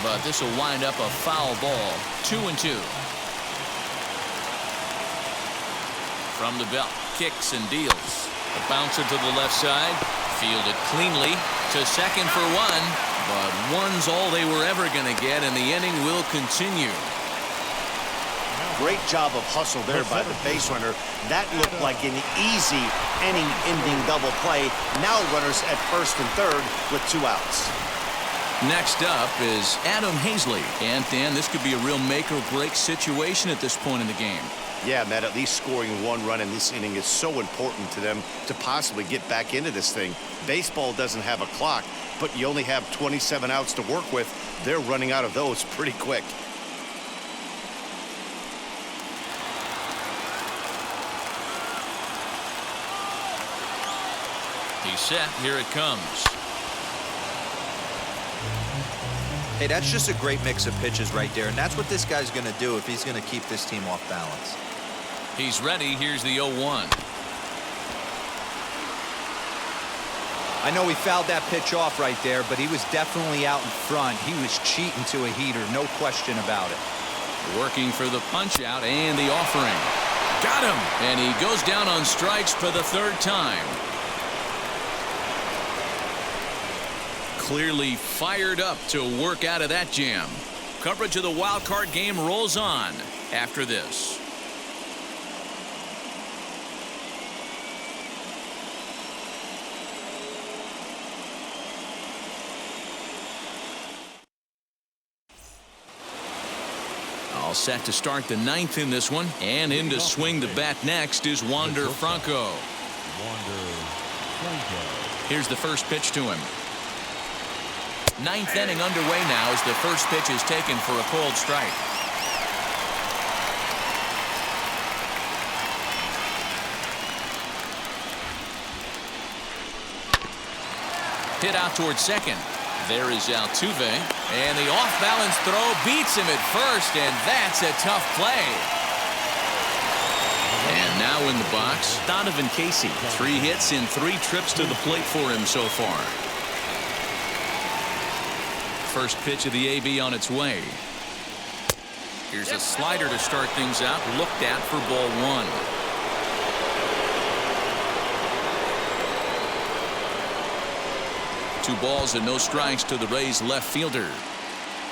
But this will wind up a foul ball. 2-2. From the belt, kicks and deals. A bouncer to the left side. Fielded cleanly to second for 1. But 1's all they were ever going to get, and the inning will continue. Great job of hustle there by the base runner. That looked like an easy inning-ending double play. Now runners at first and third with 2 outs. Next up is Adam Hazley. And Dan, this could be a real make-or-break situation at this point in the game. Yeah, Matt, at least scoring 1 run in this inning is so important to them to possibly get back into this thing. Baseball doesn't have a clock, but you only have 27 outs to work with. They're running out of those pretty quick. He's set. Here it comes. Hey, that's just a great mix of pitches right there, and that's what this guy's going to do if he's going to keep this team off balance. He's ready. Here's the 0-1. I know he fouled that pitch off right there, but he was definitely out in front. He was cheating to a heater, no question about it. Working for the punch out and the offering. Got him! And he goes down on strikes for the 3rd time. Clearly fired up to work out of that jam. Coverage of the wild card game rolls on after this. All set to start the 9th in this one, and in to swing the bat next is Wander Franco. Here's the first pitch to him. 9th inning underway now as the first pitch is taken for a cold strike. Hit out towards second. There is Altuve, and the off-balance throw beats him at first, and that's a tough play. And now in the box, Donovan Casey. 3 hits in 3 trips to the plate for him so far. First pitch of the AB on its way. Here's a slider to start things out. Looked at for ball one. Two balls and no strikes to the Rays left fielder.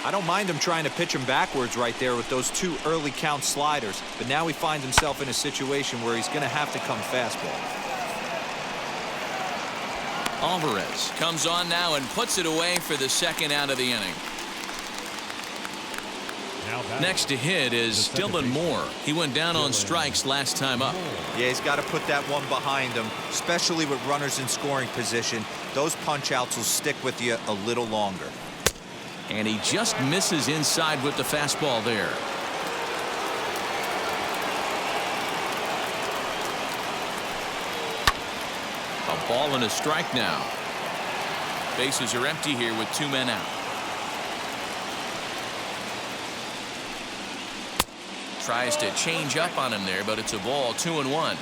I don't mind him trying to pitch him backwards right there with those two early count sliders, but now he finds himself in a situation where he's going to have to come fastball. Alvarez comes on now and puts it away for the second out of the inning. Next to hit is Dylan Moore. He went down on strikes last time up. Yeah, he's got to put that one behind him, especially with runners in scoring position. Those punch outs will stick with you a little longer. And he just misses inside with the fastball there. A ball and a strike now. Bases are empty here with two men out. Tries to change up on him there, but it's a ball. 2-1.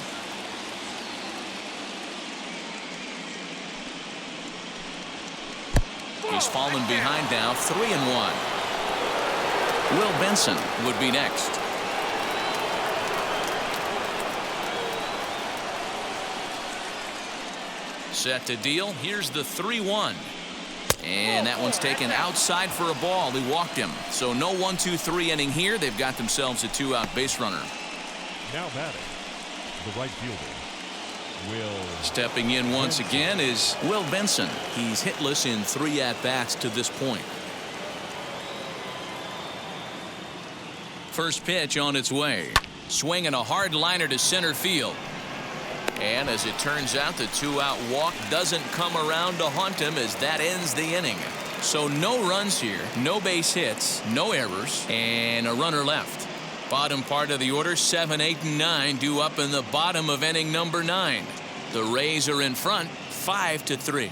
He's fallen behind now. 3-1. Will Benson would be next. Set to deal. Here's the 3-1. And that one's taken outside for a ball. He walked him. So no 1-2-3 inning here. They've got themselves a two-out base runner. Now batting, the right fielder, Will. Stepping in once again is Will Benson. He's hitless in 3 at-bats to this point. First pitch on its way. Swinging a hard liner to center field. And as it turns out, the two-out walk doesn't come around to haunt him as that ends the inning. So no runs here, no base hits, no errors, and a runner left. Bottom part of the order, 7, 8, and 9 due up in the bottom of inning number 9. The Rays are in front, 5-3.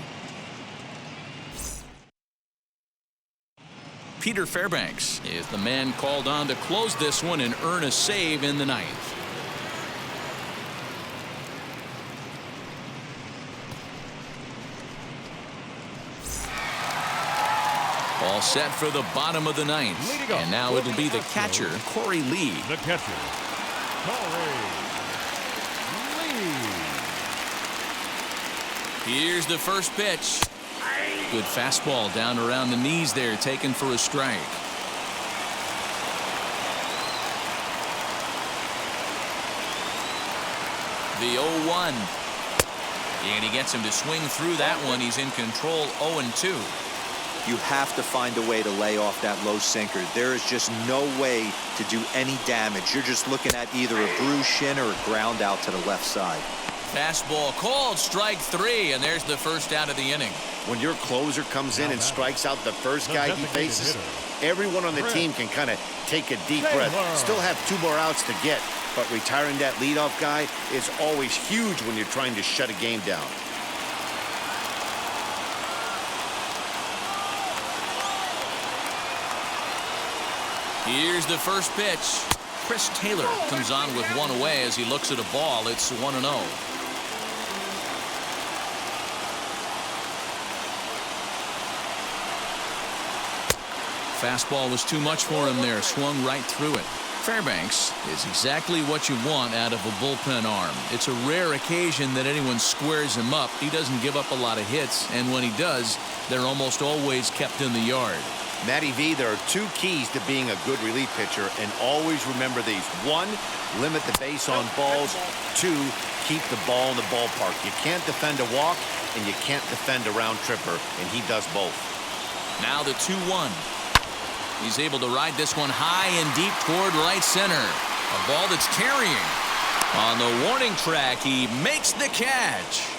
Peter Fairbanks is the man called on to close this one and earn a save in the ninth. All set for the bottom of the ninth. And now it'll be the catcher, Corey Lee. The catcher, Corey Lee. Here's the first pitch. Good fastball down around the knees there, taken for a strike. The 0-1. And he gets him to swing through that one. He's in control, 0-2. You have to find a way to lay off that low sinker. There is just no way to do any damage. You're just looking at either a bruised shin or a ground out to the left side. Fastball called, strike 3, and there's the first out of the inning. When your closer comes in and strikes out the first guy he faces, everyone on the team can kind of take a deep breath. Still have 2 more outs to get, but retiring that leadoff guy is always huge when you're trying to shut a game down. Here's the first pitch. Chris Taylor comes on with one away as he looks at a ball. It's 1-0. Fastball was too much for him there. Swung right through it. Fairbanks is exactly what you want out of a bullpen arm. It's a rare occasion that anyone squares him up. He doesn't give up a lot of hits, and when he does, they're almost always kept in the yard. Matty V, there are 2 keys to being a good relief pitcher, and always remember these. 1, limit the base on balls. 2, keep the ball in the ballpark. You can't defend a walk, and you can't defend a round tripper, and he does both. Now the 2-1. He's able to ride this one high and deep toward right center. A ball that's carrying. On the warning track, he makes the catch.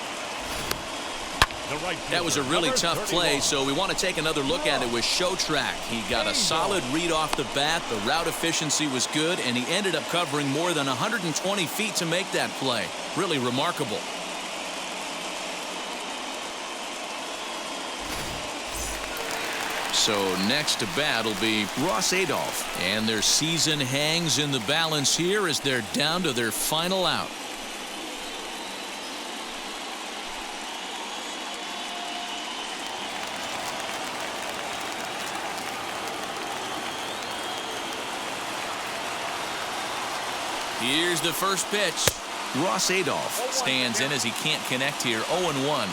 That was a really tough play, so we want to take another look at it with Show Track. He got a solid read off the bat. The route efficiency was good, and he ended up covering more than 120 feet to make that play. Really remarkable. So next to bat will be Ross Adolph, and their season hangs in the balance here as they're down to their final out. Here's the first pitch. Ross Adolph stands in as he can't connect here. 0-1.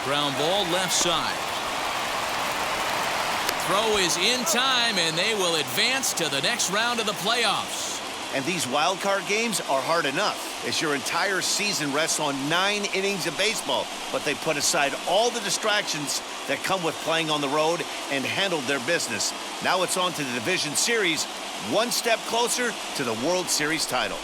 Ground ball left side. Throw is in time, and they will advance to the next round of the playoffs. And these wild card games are hard enough, as your entire season rests on 9 innings of baseball. But they put aside all the distractions that come with playing on the road and handled their business. Now it's on to the division series, one step closer to the World Series title.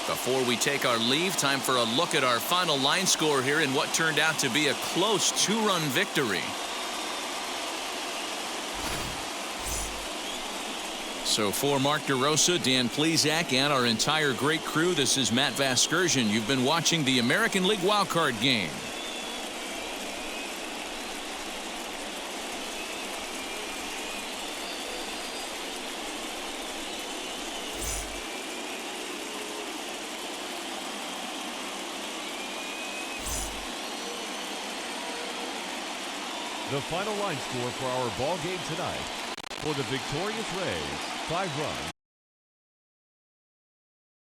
Before we take our leave, time for a look at our final line score here in what turned out to be a close 2-run victory. So for Mark DeRosa, Dan Plesac, and our entire great crew, this is Matt Vasgersian. You've been watching the American League Wildcard Game. The final line score for our ball game tonight. For the victorious Rays, 5 runs.